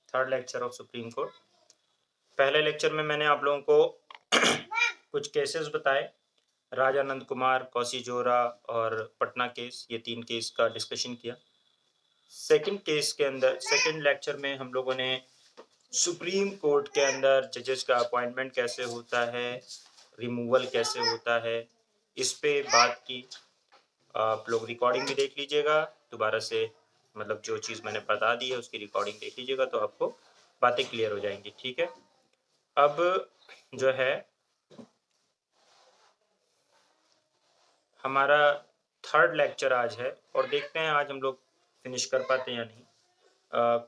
Third lecture of supreme court. पहले lecture में मैंने आप लोगों को कुछ केसेस बताए, राजा नंद कुमार, कौसी जोरा और पटना केस, ये 3 केस का डिस्कशन किया। सेकंड केस के अंदर, सेकंड लेक्चर में हम लोगों ने सुप्रीम कोर्ट के अंदर जजेस का अपॉइंटमेंट कैसे होता है, रिमूवल कैसे होता है, इस पे बात की। आप लोग रिकॉर्डिंग भी देख लीजिएगा दोबारा से, मतलब जो चीज़ मैंने बता दी है उसकी रिकॉर्डिंग देख लीजिएगा तो आपको बातें क्लियर हो जाएंगी। ठीक है, अब जो है हमारा थर्ड लेक्चर आज है और देखते हैं आज हम लोग फिनिश कर पाते हैं या नहीं।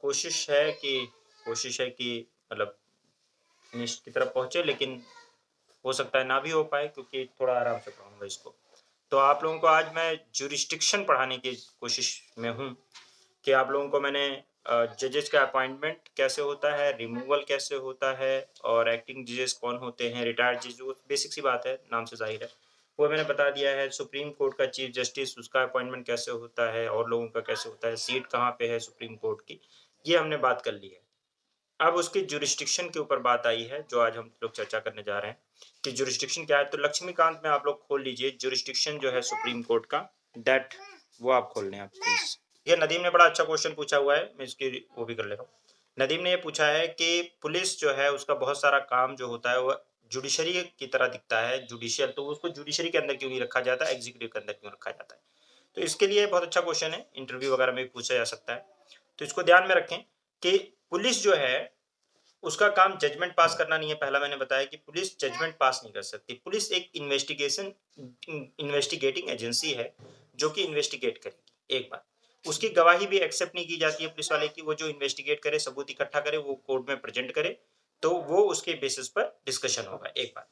कोशिश है कि मतलब फिनिश की तरफ पहुँचे, लेकिन हो सकता है ना भी हो पाए क्योंकि थोड़ा आराम से पढ़ाऊँगा इसको। तो आप लोगों को आज मैं जुरिस्डिक्शन पढ़ाने की कोशिश में हूँ कि आप लोगों को मैंने जजेस का अपॉइंटमेंट कैसे होता है, रिमूवल कैसे होता है और एक्टिंग जजेस कौन होते हैं, रिटायर्ड जज, वो बेसिक सी बात है, नाम से जाहिर है, वो मैंने बता दिया है। सुप्रीम कोर्ट का चीफ जस्टिस, उसका अपॉइंटमेंट कैसे होता है और लोगों का कैसे होता है, सीट कहाँ पे है सुप्रीम कोर्ट की, ये हमने बात कर ली है। अब उसकी जुरिस्डिक्शन के ऊपर बात आई है जो आज हम लोग चर्चा करने जा रहे हैं कि जुरिस्डिक्शन क्या है। तो लक्ष्मीकांत में आप लोग खोल लीजिए जुरिस्डिक्शन जो है सुप्रीम कोर्ट का, दैट वो आप खोल लें आप प्लीज। ये नदीम ने बड़ा अच्छा क्वेश्चन पूछा हुआ है, मैं इसकी वो भी कर ले रहा हूँ। नदीम ने ये पूछा है कि पुलिस जो है उसका बहुत सारा काम जो होता है वो जुडिशरी की तरह दिखता है, जुडिशियल, तो उसको जुडिशरी के अंदर क्यों नहीं रखा जाता, एग्जीक्यूटिव के अंदर क्यों रखा जाता है। तो इसके लिए बहुत अच्छा क्वेश्चन है, इंटरव्यू वगैरह में भी पूछा जा सकता है। तो इसको ध्यान में रखें कि पुलिस जो है उसका काम जजमेंट पास करना नहीं है। पहला मैंने बताया कि पुलिस जजमेंट पास नहीं कर सकती। पुलिस एक इन्वेस्टिगेटिंग एजेंसी है जो कि इन्वेस्टिगेट करेगी। एक बात, उसकी गवाही भी एक्सेप्ट नहीं की जाती है पुलिस वाले की। वो जो इन्वेस्टिगेट करे, सबूत इकट्ठा करे, वो कोर्ट में प्रेजेंट करे, तो वो उसके बेसिस पर डिस्कशन होगा। एक बात।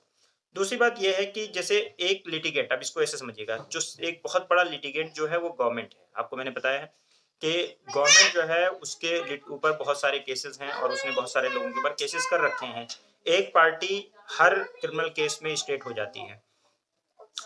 दूसरी बात यह है कि जैसे एक लिटिगेंट, अब इसको ऐसे समझिएगा, जो एक बहुत बड़ा लिटिगेंट जो है वो गवर्नमेंट है। आपको मैंने बताया है कि गवर्नमेंट जो है उसके ऊपर बहुत सारे केसेस हैं और उसने बहुत सारे लोगों के ऊपर केसेस कर रखे हैं। एक पार्टी हर क्रिमिनल केस में स्टेट हो जाती है,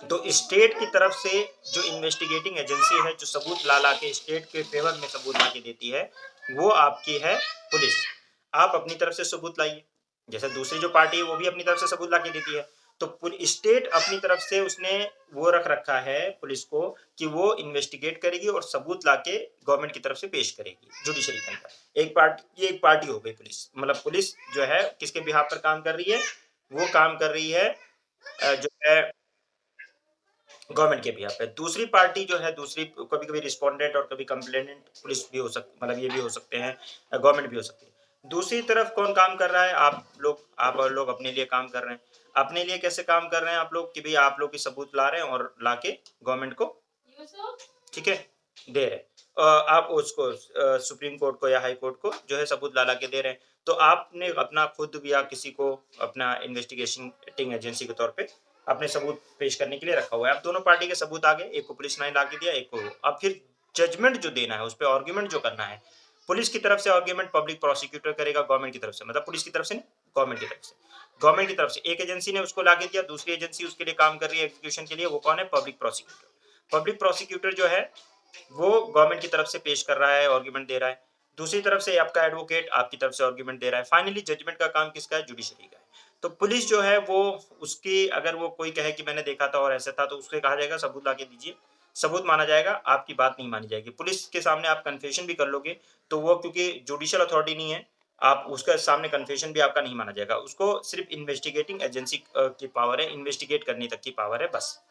तो स्टेट की तरफ से जो इन्वेस्टिगेटिंग एजेंसी है, जो सबूत ला ला के स्टेट के फेवर में सबूत ला के देती है, वो आपकी है पुलिस। आप अपनी तरफ से सबूत लाइए, जैसे दूसरी जो पार्टी है वो भी अपनी तरफ से सबूत ला के देती है। तो स्टेट अपनी तरफ से उसने वो रख रखा है पुलिस को कि वो इन्वेस्टिगेट करेगी और सबूत लाके गवर्नमेंट की तरफ से पेश करेगी जुडिशरी के अंदर। ये एक पार्टी हो गई पुलिस। मतलब पुलिस जो है किसके बिहाफ पर काम कर रही है, वो काम कर रही है जो है गवर्नमेंट के बिहाफ पे। दूसरी पार्टी जो है, दूसरी कभी कभी रिस्पोंडेंट और कभी कंप्लेनेंट पुलिस भी हो सकती, मतलब ये भी हो सकते हैं, गवर्नमेंट भी हो सकती है। दूसरी तरफ कौन काम कर रहा है, आप और लोग अपने लिए काम कर रहे हैं। अपने लिए कैसे काम कर रहे हैं आप लोग कि भाई आप लोग की सबूत ला रहे हैं और लाके गवर्नमेंट को, ठीक है, दे रहे हैं। आप उसको सुप्रीम कोर्ट को या हाई कोर्ट को जो है सबूत ला ला के दे रहे हैं। तो आपने अपना खुद या किसी को अपना इन्वेस्टिगेटिंग एजेंसी के तौर पे अपने सबूत पेश करने के लिए रखा हुआ है। अब दोनों पार्टी के सबूत आ गए, एक को पुलिस ने ला के दिया, एक को। अब फिर जजमेंट जो देना है, उस पर आर्ग्यूमेंट जो करना है, पुलिस की तरफ से आर्ग्यूमेंट पब्लिक प्रोसिक्यूटर करेगा, गवर्नमेंट की तरफ से, मतलब पुलिस की तरफ से नहीं, गवर्नमेंट की तरफ से। गवर्नमेंट की तरफ से एक एजेंसी ने उसको ला के दिया, दूसरी एजेंसी उसके लिए काम कर रही है एग्जीक्यूशन के लिए, वो कौन है, पब्लिक प्रोसिक्यूटर। पब्लिक प्रोसिक्यूटर जो है वो गवर्नमेंट की तरफ से पेश कर रहा है, आर्ग्यूमेंट दे रहा है। दूसरी तरफ से आपका एडवोकेट आपकी तरफ से आर्ग्यूमेंट दे रहा है। फाइनली जजमेंट का काम किसका है, जुडिशरी का है। तो पुलिस जो है वो उसकी, अगर वो कोई कहे कि मैंने देखा था और ऐसा था, तो उससे कहा जाएगा सबूत ला के दीजिए, सबूत माना जाएगा, आपकी बात नहीं मानी जाएगी। पुलिस के सामने आप कन्फेशन भी कर लोगे तो वो, क्योंकि जुडिशियल अथॉरिटी नहीं है, आप उसके सामने कन्फेशन भी आपका नहीं माना जाएगा। उसको सिर्फ इन्वेस्टिगेटिंग एजेंसी की पावर है, इन्वेस्टिगेट करने तक की पावर है बस,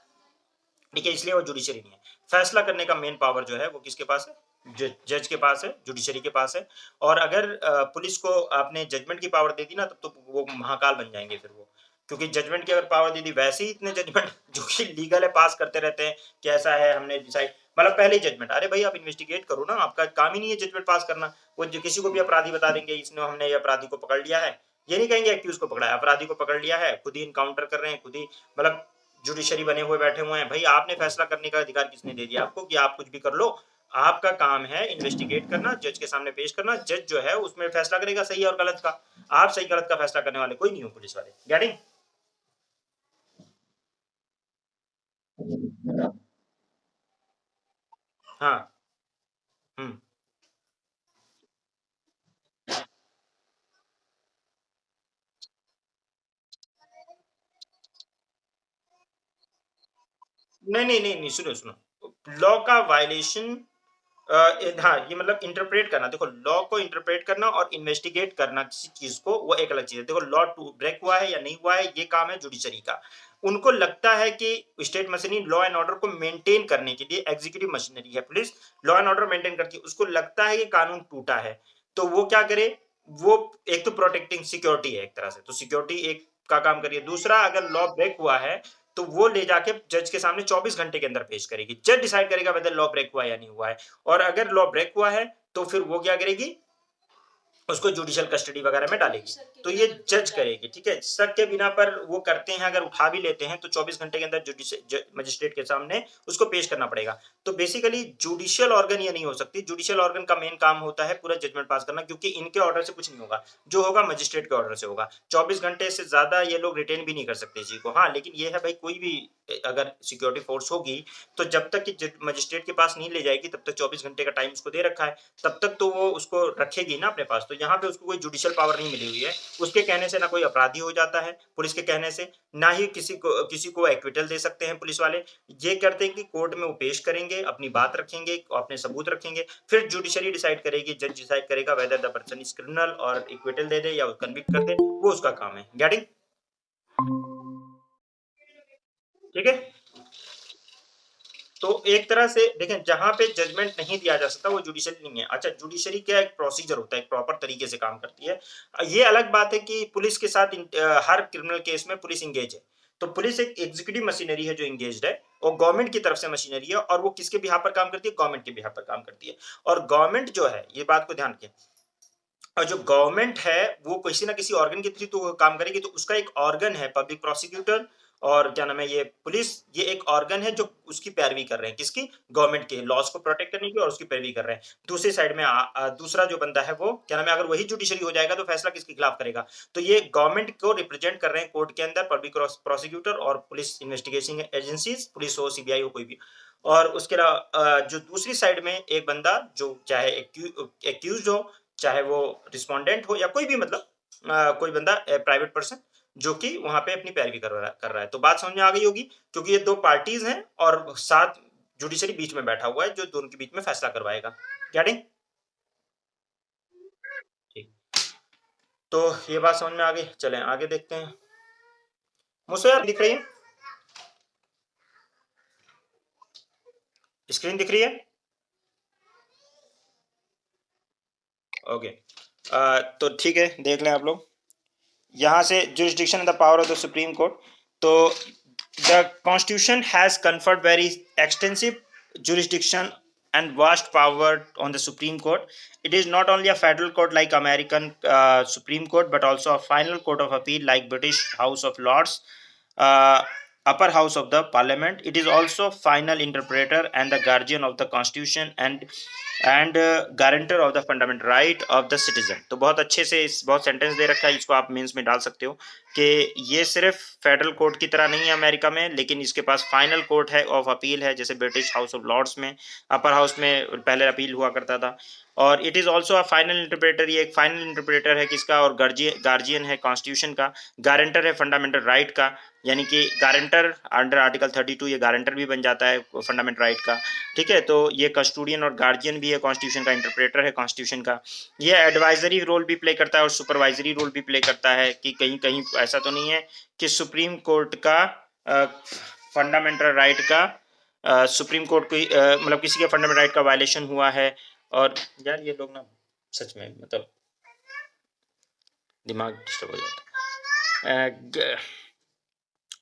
ठीक है, इसलिए वो जुडिशरी नहीं है। फैसला करने का मेन पावर जो है वो किसके पास है, जज के पास है, जुडिशरी के पास है। और अगर पुलिस को आपने जजमेंट की पावर दे दी ना, तब तो वो महाकाल बन जाएंगे फिर वो, क्योंकि जजमेंट की अगर पावर दे दी, वैसे ही इतने जजमेंट जो कि लीगल है पास करते रहते हैं कि ऐसा है, हमने डिसाइड, मतलब पहले ही जजमेंट। अरे भाई आप इन्वेस्टिगेट करो ना, आपका काम ही नहीं है जजमेंट पास करना। वो जो किसी को भी अपराधी बता देंगे, इसने, हमने ये अपराधी को पकड़ लिया है, ये नहीं कहेंगे एक्यूज को पकड़ा है, अपराधी को पकड़ लिया है, खुद ही इनकाउंटर कर रहे हैं, खुद ही, मतलब जुडिशरी बने हुए बैठे हुए हैं। भाई आपने फैसला करने का अधिकार किसने दे दिया आपको कि आप कुछ भी कर लो। आपका काम है इन्वेस्टिगेट करना, जज के सामने पेश करना, जज जो है उसमें फैसला करेगा सही और गलत का। आप सही गलत का फैसला करने वाले कोई नहीं हो पुलिस वाले। गेटिंग? हाँ। हम्म। नहीं, सुनो। लॉ का वायलेशन हाँ, ये मतलब इंटरप्रेट करना। देखो, लॉ को इंटरप्रेट करना और इन्वेस्टिगेट करना किसी चीज़ को, वो एक अलग चीज़ है। देखो, लॉ टू ब्रेक हुआ है या नहीं हुआ है, ये काम है जुडिशरी का। उनको लगता है कि state machinery law and order को मेंटेन करने के लिए, एग्जीक्यूटिव मशीनरी है police, law and order maintain करती है। उसको लगता है कि कानून टूटा है, तो वो क्या करे? वो एक तो प्रोटेक्टिंग सिक्योरिटी है एक तरह से, तो सिक्योरिटी एक का काम करिए। दूसरा, अगर लॉ ब्रेक हुआ है, तो वो ले जाके जज के सामने 24 घंटे के अंदर पेश करेगी। जज डिसाइड करेगा वेदर लॉ ब्रेक हुआ है या नहीं हुआ है। और अगर लॉ ब्रेक हुआ है, तो फिर वो क्या करेगी? उसको जुडिशियल कस्टडी वगैरह में डालेगी। तो ये जज करेगी, ठीक है? शक के बिना पर वो करते हैं, अगर उठा भी लेते हैं तो 24 घंटे के अंदर मजिस्ट्रेट के सामने उसको पेश करना पड़ेगा। तो बेसिकली जुडिशियल ऑर्गन ये नहीं हो सकती। जुडिशियल ऑर्गन का मेन काम होता है पूरा जजमेंट पास करना, क्योंकि इनके ऑर्डर से कुछ नहीं होगा। जो होगा मजिस्ट्रेट के ऑर्डर से होगा। 24 घंटे से ज्यादा ये लोग रिटेन भी नहीं कर सकते जी को। हाँ, लेकिन ये है भाई, कोई भी अगर सिक्योरिटी फोर्स होगी, तो जब तक कि मजिस्ट्रेट के पास नहीं ले जाएगी, तब तक 24 घंटे का टाइम उसको दे रखा है, तब तक तो वो उसको रखेगी ना अपने पास। तो यहाँ पे उसको कोई जुडिशियल पावर नहीं मिली हुई है। उसके कहने से ना कोई अपराधी हो जाता है पुलिस के कहने से, ना ही किसी को एक्विटल दे सकते हैं पुलिस वाले। ये करते हैं कि कोर्ट में वो पेश करेंगे, अपनी बात रखेंगे, अपने सबूत रखेंगे, फिर जुडिशरी डिसाइड करेगी, जज डिसाइड करेगा whether the person is criminal और इक्विटल दे दे या कन्विक्ट कर दे, वो उसका काम है। गेटिंग? ठीक है। तो एक तरह से देखें, जहां पे जजमेंट नहीं दिया जा सकता वो जुडिशरी नहीं है। अच्छा, जुडिशरी क्या एक प्रोसीजर होता है, एक प्रॉपर तरीके से काम करती है। ये अलग बात है कि पुलिस के साथ हर क्रिमिनल केस में पुलिस इंगेज है। तो पुलिस एक एग्जीक्यूटिव मशीनरी है जो इंगेज है, और गवर्नमेंट की तरफ से मशीनरी है, और वो किसके बिहाफ पर काम करती है? गवर्नमेंट के बिहाफ पर काम करती है। और गवर्नमेंट जो है, ये बात को ध्यान रखें, और जो गवर्नमेंट है वो किसी ना किसी ऑर्गन के थ्रू तो काम करेगी। तो उसका एक ऑर्गन है पब्लिक प्रोसिक्यूटर, और क्या नाम है, ये पुलिस, ये एक ऑर्गन है जो उसकी पैरवी कर रहे हैं, किसकी? गवर्नमेंट के लॉस को प्रोटेक्ट करने की, और उसकी पैरवी कर रहे हैं। दूसरी साइड में दूसरा जो बंदा है वो क्या नाम है, अगर वही जुडिशरी हो जाएगा तो फैसला किसके खिलाफ करेगा? तो ये गवर्नमेंट को रिप्रेजेंट कर रहे हैं कोर्ट के अंदर, पब्लिक प्रोसिक्यूटर और पुलिस इन्वेस्टिगेशन एजेंसीज, पुलिस हो, सीबीआई हो, कोई भी। और उसके अलावा जो दूसरी साइड में एक बंदा, जो चाहे एक्यूज हो, चाहे वो रिस्पोंडेंट हो, या कोई भी, मतलब कोई बंदा प्राइवेट पर्सन, जो कि वहां पे अपनी पैरवी कर रहा है। तो बात समझ में आ गई होगी, क्योंकि ये दो पार्टीज हैं और साथ जुडिशरी बीच में बैठा हुआ है, जो दोनों के बीच में फैसला करवाएगा। गेटिंग? ठीक। तो ये बात समझ में आ गई, चलें आगे देखते हैं। मुझसे यार दिख रही है? स्क्रीन दिख रही है? ओके। तो ठीक है, देख लें आप लोग। यहाँ से jurisdiction and the power of the Supreme Court. तो the Constitution has conferred very extensive jurisdiction and vast power on the Supreme Court. It is not only a federal court like American Supreme Court, but also a final court of appeal like British House of Lords, uh, upper house of the Parliament. It is also final interpreter and the guardian of the Constitution and guarantor of the fundamental right of the citizen. तो बहुत अच्छे से इस बहुत sentence दे रखा है, इसको आप मेंस में डाल सकते हो कि ये सिर्फ फेडरल कोर्ट की तरह नहीं है अमेरिका में, लेकिन इसके पास फाइनल कोर्ट है ऑफ अपील है, जैसे ब्रिटिश हाउस ऑफ लॉर्ड्स में, अपर हाउस में पहले अपील हुआ करता था। और it is also a final interpreter, ये एक फाइनल इंटरप्रेटर है किसका? और गार्जियन है कॉन्स्टिट्यूशन का, गारंटर है फंडामेंटल राइट का, यानी कि गारंटर अंडर आर्टिकल 32 ये गारंटर भी बन जाता है फंडामेंटल राइट का। ठीक है, तो ये कस्टोडियन और गार्जियन भी है कॉन्स्टिट्यूशन का, इंटरप्रेटर है कॉन्स्टिट्यूशन का। ये एडवाइजरी रोल भी प्ले करता है और सुपरवाइजरी रोल भी प्ले करता है, कि कहीं कहीं ऐसा तो नहीं है कि सुप्रीम कोर्ट का फंडामेंटल राइट का सुप्रीम कोर्ट को मतलब किसी के फंडामेंटल राइट का वायलेशन हुआ है। और यार ये लोग ना सच में मतलब दिमाग डिस्टर्ब हो जाता है।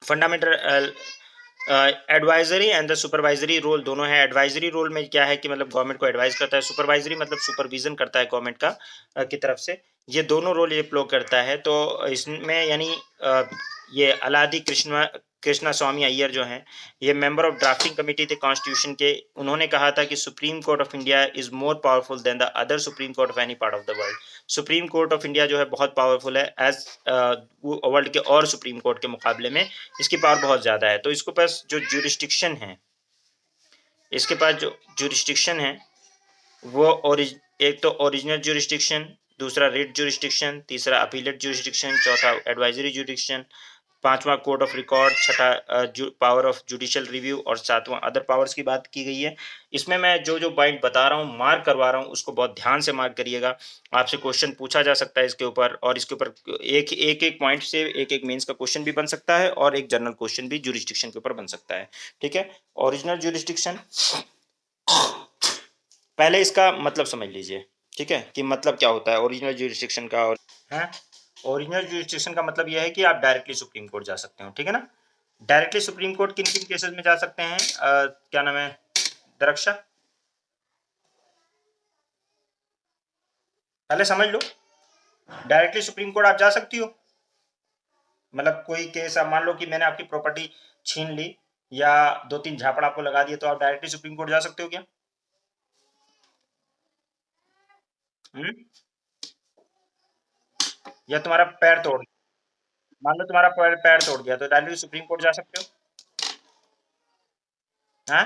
Fundamental advisory and the supervisory role दोनों है। एडवाइजरी रोल में क्या है कि मतलब गवर्नमेंट को एडवाइस करता है, सुपरवाइजरी मतलब सुपरविजन करता है गवर्नमेंट का की तरफ से। ये दोनों रोल ये प्ले करता है। तो इसमें यानी ये अलादी कृष्णा स्वामी अय्यर जो हैं, ये मेंबर ऑफ ड्राफ्टिंग कमेटी थे कॉन्स्टिट्यूशन के। उन्होंने कहा था कि supreme court of India is more powerful than the other supreme court of any part of the world. Supreme court of India जो है बहुत पावरफुल है एज वर्ल्ड के और सुप्रीम कोर्ट के मुकाबले में इसकी पावर बहुत ज़्यादा है। तो इसके पास जो ज्यूरिस्डिक्शन है, इसके पास जो ज्यूरिस्डिक्शन है वो एक तो ओरिजिनल ज्यूरिस्डिक्शन, दूसरा रिट ज्यूरिस्डिक्शन, तीसरा अपीलेट ज्यूरिस्डिक्शन, चौथा एडवाइजरी ज्यूरिस्डिक्शन, 5वां कोड ऑफ रिकॉर्ड, छठा पावर ऑफ जुडिशियल रिव्यू और 7वां अदर पावर्स की बात की गई है। इसमें मैं जो पॉइंट बता रहा हूँ, मार्क करवा रहा हूँ, उसको बहुत ध्यान से मार्क करिएगा। आपसे क्वेश्चन पूछा जा सकता है इसके ऊपर, और इसके ऊपर एक पॉइंट से एक मेंस का क्वेश्चन भी बन सकता है और एक जनरल क्वेश्चन भी जुरिस्डिक्शन के ऊपर बन सकता है। ठीक है, ओरिजिनल जुरिस्डिक्शन, पहले इसका मतलब समझ लीजिए। ठीक है, कि मतलब क्या होता है ओरिजिनल जुरिस्डिक्शन का। और है, ओरिजिनल जुरिस्डिक्शन का मतलब यह है कि आप डायरेक्टली सुप्रीम कोर्ट जा सकते हो। ठीक है ना, डायरेक्टली सुप्रीम कोर्ट किन किन केसेस में जा सकते हैं? क्या नाम है दरक्षा, पहले समझ लो। डायरेक्टली सुप्रीम कोर्ट आप जा सकती हो, मतलब कोई केस, आप मान लो कि मैंने आपकी प्रॉपर्टी छीन ली या 2-3 झापड़ आपको लगा दिए, तो आप डायरेक्टली सुप्रीम कोर्ट जा सकते हो क्या? हम्म, या तुम्हारा पैर तोड़, मान लो तुम्हारा पैर तोड़ गया, तो डायरेक्टली सुप्रीम कोर्ट जा सकते हो? हाँ,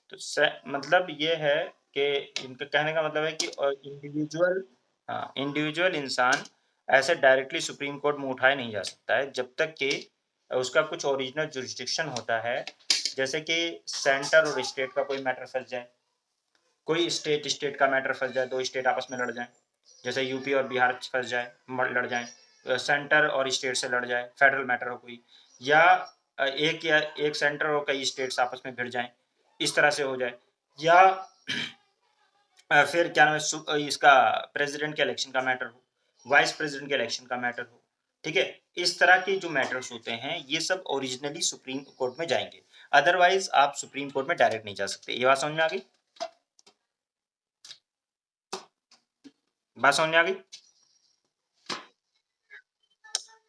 तो मतलब ये है कि इनका कहने का मतलब है कि इंडिविजुअल, हाँ, इंडिविजुअल इंसान ऐसे डायरेक्टली सुप्रीम कोर्ट में उठाया नहीं जा सकता है जब तक कि उसका कुछ ओरिजिनल जुरिस्डिक्शन होता है। जैसे कि सेंटर और स्टेट का कोई मैटर फंस जाए, कोई स्टेट स्टेट का मैटर फंस जाए, दो स्टेट आपस में लड़ जाए, जैसे यूपी और बिहार फंस जाए, लड़ जाए, सेंटर और स्टेट से लड़ जाए, फेडरल मैटर हो कोई, या एक सेंटर और कई स्टेट्स आपस में भिड़ जाएं, इस तरह से हो जाए। या फिर क्या नाम है इसका प्रेसिडेंट के इलेक्शन का मैटर हो, वाइस प्रेसिडेंट के इलेक्शन का मैटर हो। ठीक है, इस तरह के जो मैटर्स होते हैं ये सब ओरिजिनली सुप्रीम कोर्ट में जाएंगे, अदरवाइज आप सुप्रीम कोर्ट में डायरेक्ट नहीं जा सकते। ये बात समझ में आ गई? बात समझ में आ गई?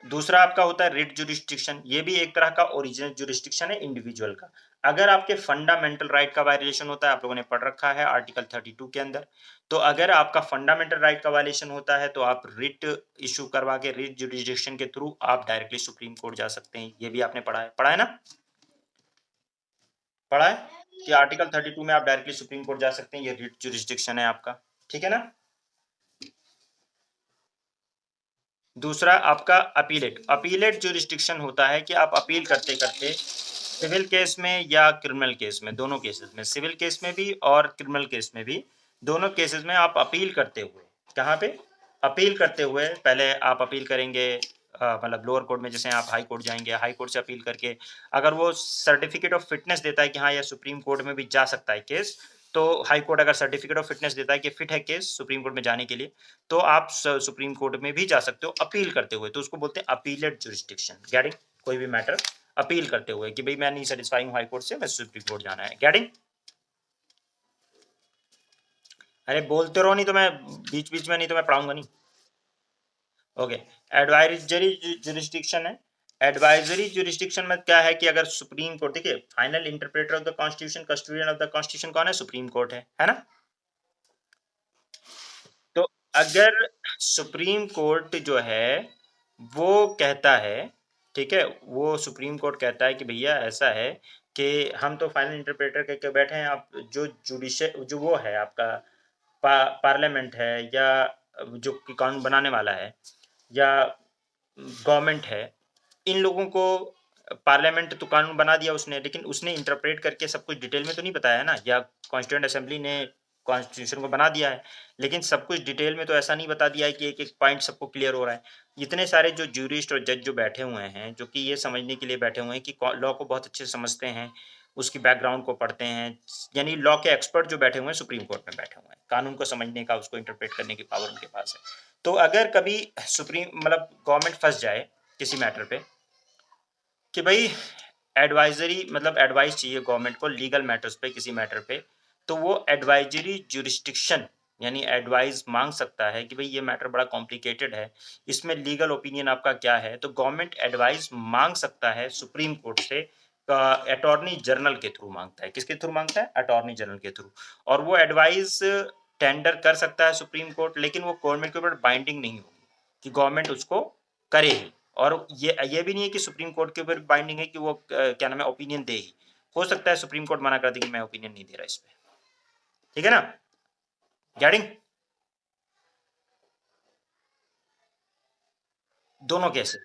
दूसरा आपका होता है रिट जुरिस्डिक्शन, ये भी एक तरह का ओरिजिनल जुरिस्डिक्शन है इंडिविजुअल का। अगर आपके फंडामेंटल राइट का वायलेशन होता है, आप लोगों ने पढ़ रखा है आर्टिकल 32 के अंदर, तो अगर आपका फंडामेंटल राइट का वायलेशन होता है तो आप रिट इशू करवा के रिट जुरिस्डिक्शन के थ्रू आप डायरेक्टली सुप्रीम कोर्ट जा सकते हैं। ये भी आपने पढ़ा है ना? पढ़ा है कि आर्टिकल 32 में आप डायरेक्टली सुप्रीम कोर्ट जा सकते हैं, ये रिट जुरिस्डिक्शन है आपका। ठीक है ना? दूसरा आपका अपीलेट, अपीलेट जुरिस्डिक्शन होता है कि आप अपील करते करते सिविल केस में या क्रिमिनल केस में, दोनों केसेस में, सिविल केस में भी और क्रिमिनल केस में भी, दोनों केसेस में आप अपील करते हुए, कहाँ पे अपील करते हुए, पहले आप अपील करेंगे मतलब लोअर कोर्ट में, जैसे आप हाई कोर्ट जाएंगे, हाई कोर्ट से अपील करके अगर वो सर्टिफिकेट ऑफ फिटनेस देता है कि हाँ, यह सुप्रीम कोर्ट में भी जा सकता है केस, तो हाई कोर्ट अगर सर्टिफिकेट ऑफ फिटनेस देता है कि फिट है केस सुप्रीम कोर्ट में जाने के लिए, तो आप सुप्रीम कोर्ट में भी जा सकते हो अपील करते हुए, तो उसको बोलते हैं अपीलेट जुरिस्डिक्शन। गेटिंग? कोई भी मैटर अपील करते हुए कि भाई मैं नहीं सेटिस्फाई हूँ हाई कोर्ट से, मैं सुप्रीम कोर्ट जाना है। गेटिंग? अरे बोलते रहो, नहीं तो मैं बीच बीच में, नहीं तो मैं पढ़ाऊंगा नहीं। ओके, एडवाइजरी जुरिस्डिक्शन है। एडवाइजरी जुरिस्डिक्शन में क्या है कि अगर सुप्रीम कोर्ट, देखिए final interpreter of the constitution, custodian of the constitution कौन है? सुप्रीम कोर्ट है ना? तो अगर सुप्रीम कोर्ट जो है वो कहता है, ठीक है, वो सुप्रीम कोर्ट कहता है कि भैया ऐसा है कि हम तो फाइनल इंटरप्रेटर के बैठे हैं, आप जो जुडिशियल जो वो है आपका पार्लियामेंट है, या जो कानून बनाने वाला है, या गवर्नमेंट है, इन लोगों को, पार्लियामेंट तो कानून बना दिया उसने, लेकिन उसने इंटरप्रेट करके सब कुछ डिटेल में तो नहीं बताया है ना, या कॉन्स्टिट्यूएंट असेंबली ने कॉन्स्टिट्यूशन को बना दिया है, लेकिन सब कुछ डिटेल में तो ऐसा नहीं बता दिया है कि एक एक पॉइंट सबको क्लियर हो रहा है। इतने सारे जो ज्यूरिस्ट और जज जो बैठे हुए हैं, जो कि ये समझने के लिए बैठे हुए हैं कि लॉ को बहुत अच्छे से समझते हैं, उसकी बैकग्राउंड को पढ़ते हैं, यानी लॉ के एक्सपर्ट जो बैठे हुए हैं सुप्रीम कोर्ट में बैठे हुए हैं, कानून को समझने का, उसको इंटरप्रेट करने की पावर उनके पास है। तो अगर कभी सुप्रीम मतलब गवर्नमेंट फंस जाए किसी मैटर पे कि भाई एडवाइजरी मतलब एडवाइस चाहिए गवर्नमेंट को लीगल मैटर्स पे, किसी मैटर पे, तो वो एडवाइजरी जुरिस्डिक्शन यानी एडवाइस मांग सकता है कि भाई ये मैटर बड़ा कॉम्प्लिकेटेड है, इसमें लीगल ओपिनियन आपका क्या है, तो गवर्नमेंट एडवाइस मांग सकता है सुप्रीम कोर्ट से, अटॉर्नी जनरल के थ्रू मांगता है। किसके थ्रू मांगता है? अटॉर्नी जनरल के थ्रू। और वो एडवाइस टेंडर कर सकता है सुप्रीम कोर्ट, लेकिन वो गवर्नमेंट के ऊपर बाइंडिंग नहीं होगी कि गवर्नमेंट उसको करे ही। और ये भी नहीं है कि सुप्रीम कोर्ट के ऊपर बाइंडिंग है कि वो क्या नाम है ओपिनियन दे ही। हो सकता है सुप्रीम कोर्ट मना कर दे कि मैं ओपिनियन नहीं दे रहा इस पे। ठीक है ना, गेटिंग? दोनों केसेस।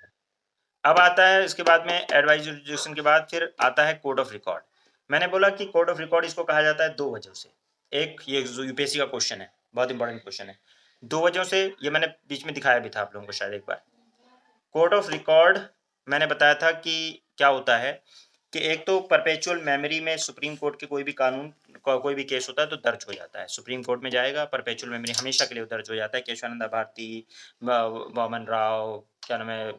अब आता है इसके बाद में एडवाइस जुडिक्शन के बाद फिर आता है कोड ऑफ रिकॉर्ड। मैंने बोला कि कोड ऑफ रिकॉर्ड इसको कहा जाता है दो वजह से। एक ये जो यूपीएससी का क्वेश्चन है, बहुत इंपॉर्टेंट क्वेश्चन है। दो वजहों से, ये मैंने बीच में दिखाया भी था आप लोगों को शायद एक बार। कोड ऑफ रिकॉर्ड मैंने बताया था कि क्या होता है कि एक तो परपेचुअल मेमोरी में सुप्रीम कोर्ट के कोई भी कानून कोई भी केस होता है तो दर्ज हो जाता है, सुप्रीम कोर्ट में जाएगा, परपेचुअल मेमोरी हमेशा के लिए दर्ज हो जाता है। केशवानंद भारती, वामन राव, क्या नाम है,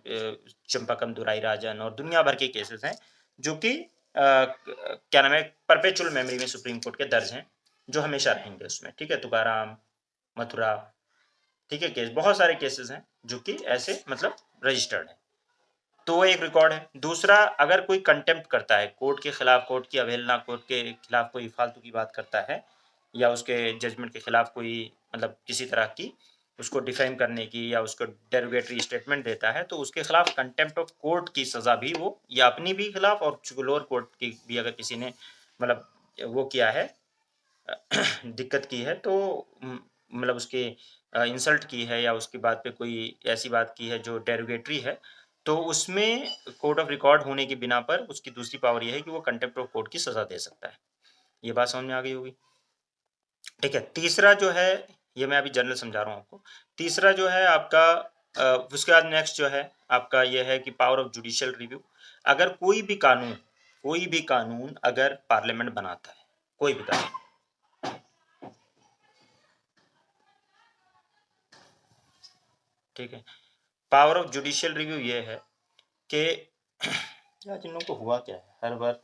चंपाकम दुराई राजन और दुनिया भर के केसेस हैं जो कि क्या नाम है परपेचुअल मेमोरी में सुप्रीम कोर्ट के दर्ज हैं, जो हमेशा रहेंगे उसमें। ठीक है, तुकाराम, मथुरा, ठीक है, केस बहुत सारे केसेस हैं जो कि ऐसे मतलब रजिस्टर्ड है। तो वो एक रिकॉर्ड है। दूसरा, अगर कोई कंटेम्प्ट करता है कोर्ट के खिलाफ, कोर्ट की अवहेलना, कोर्ट के खिलाफ कोई फालतू की बात करता है या उसके जजमेंट के खिलाफ कोई मतलब किसी तरह की उसको डिफेम करने की या उसको डेरोगेटरी स्टेटमेंट देता है, तो उसके खिलाफ कंटेम्प्ट ऑफ कोर्ट की सजा भी वो, या अपनी भी खिलाफ और लोअर कोर्ट की भी अगर किसी ने मतलब वो किया है दिक्कत की है, तो मतलब उसके इंसल्ट की है या उसकी बात पे कोई ऐसी बात की है जो डेरोगेटरी है, तो उसमें कोर्ट ऑफ रिकॉर्ड होने की बिना पर उसकी दूसरी पावर ये है कि वो कंटेम्प्ट ऑफ कोर्ट की सजा दे सकता है। ये बात समझ में आ गई होगी। ठीक है, तीसरा जो है, ये मैं अभी जनरल समझा रहा हूँ आपको। तीसरा जो है आपका उसके बाद नेक्स्ट जो है आपका ये है कि पावर ऑफ जुडिशियल रिव्यू। अगर कोई भी कानून अगर पार्लियामेंट बनाता है, कोई भी कानून, ठीक है, पावर ऑफ जुडिशियल रिव्यू ये है कि यार इन लोगों को हुआ क्या है हर बार।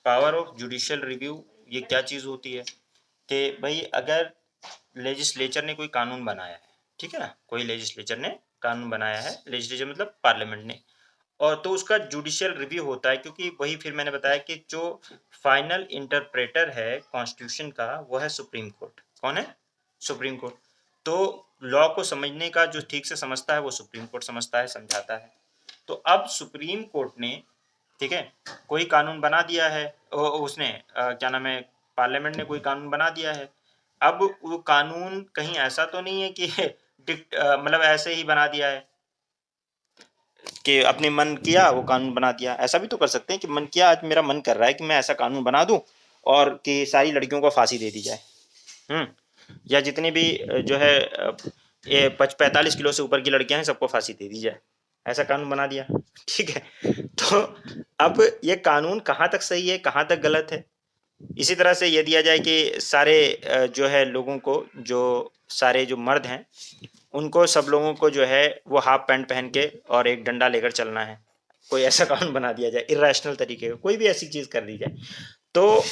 पावर ऑफ जुडिशियल रिव्यू ये क्या चीज़ होती है कि भाई अगर लेजिस्लेचर ने कोई कानून बनाया है, ठीक है ना, कोई लेजिस्लेचर ने कानून बनाया है, लेजिस्लेचर मतलब पार्लियामेंट ने, और तो उसका जुडिशियल रिव्यू होता है, क्योंकि वही फिर मैंने बताया कि जो फाइनल इंटरप्रेटर है कॉन्स्टिट्यूशन का वो है सुप्रीम कोर्ट। कौन है? Supreme court. तो लॉ को समझने का जो ठीक से समझता है वो सुप्रीम कोर्ट समझता है, समझाता है। तो अब सुप्रीम कोर्ट ने, ठीक है, कोई कानून बना दिया है, उसने क्या नाम है पार्लियामेंट ने कोई कानून बना दिया है। अब वो कानून कहीं ऐसा तो नहीं है कि मतलब ऐसे ही बना दिया है कि अपने मन किया वो कानून बना दिया। ऐसा भी तो कर सकते हैं कि मन किया आज मेरा मन कर रहा है कि मैं ऐसा कानून बना दूं और कि सारी लड़कियों को फांसी दे दी जाए, या जितनी भी जो है ये 45 किलो से ऊपर की लड़कियां हैं सबको फांसी दे दी जाए, ऐसा कानून बना दिया। ठीक है, तो अब ये कानून कहाँ तक सही है कहाँ तक गलत है। इसी तरह से ये दिया जाए कि सारे जो है लोगों को, जो सारे जो मर्द हैं उनको, सब लोगों को जो है वो हाफ पैंट पहन के और एक डंडा लेकर चलना है, कोई ऐसा कानून बना दिया जाए इरेशनल तरीके का, कोई भी ऐसी चीज़ कर दी जाए, तो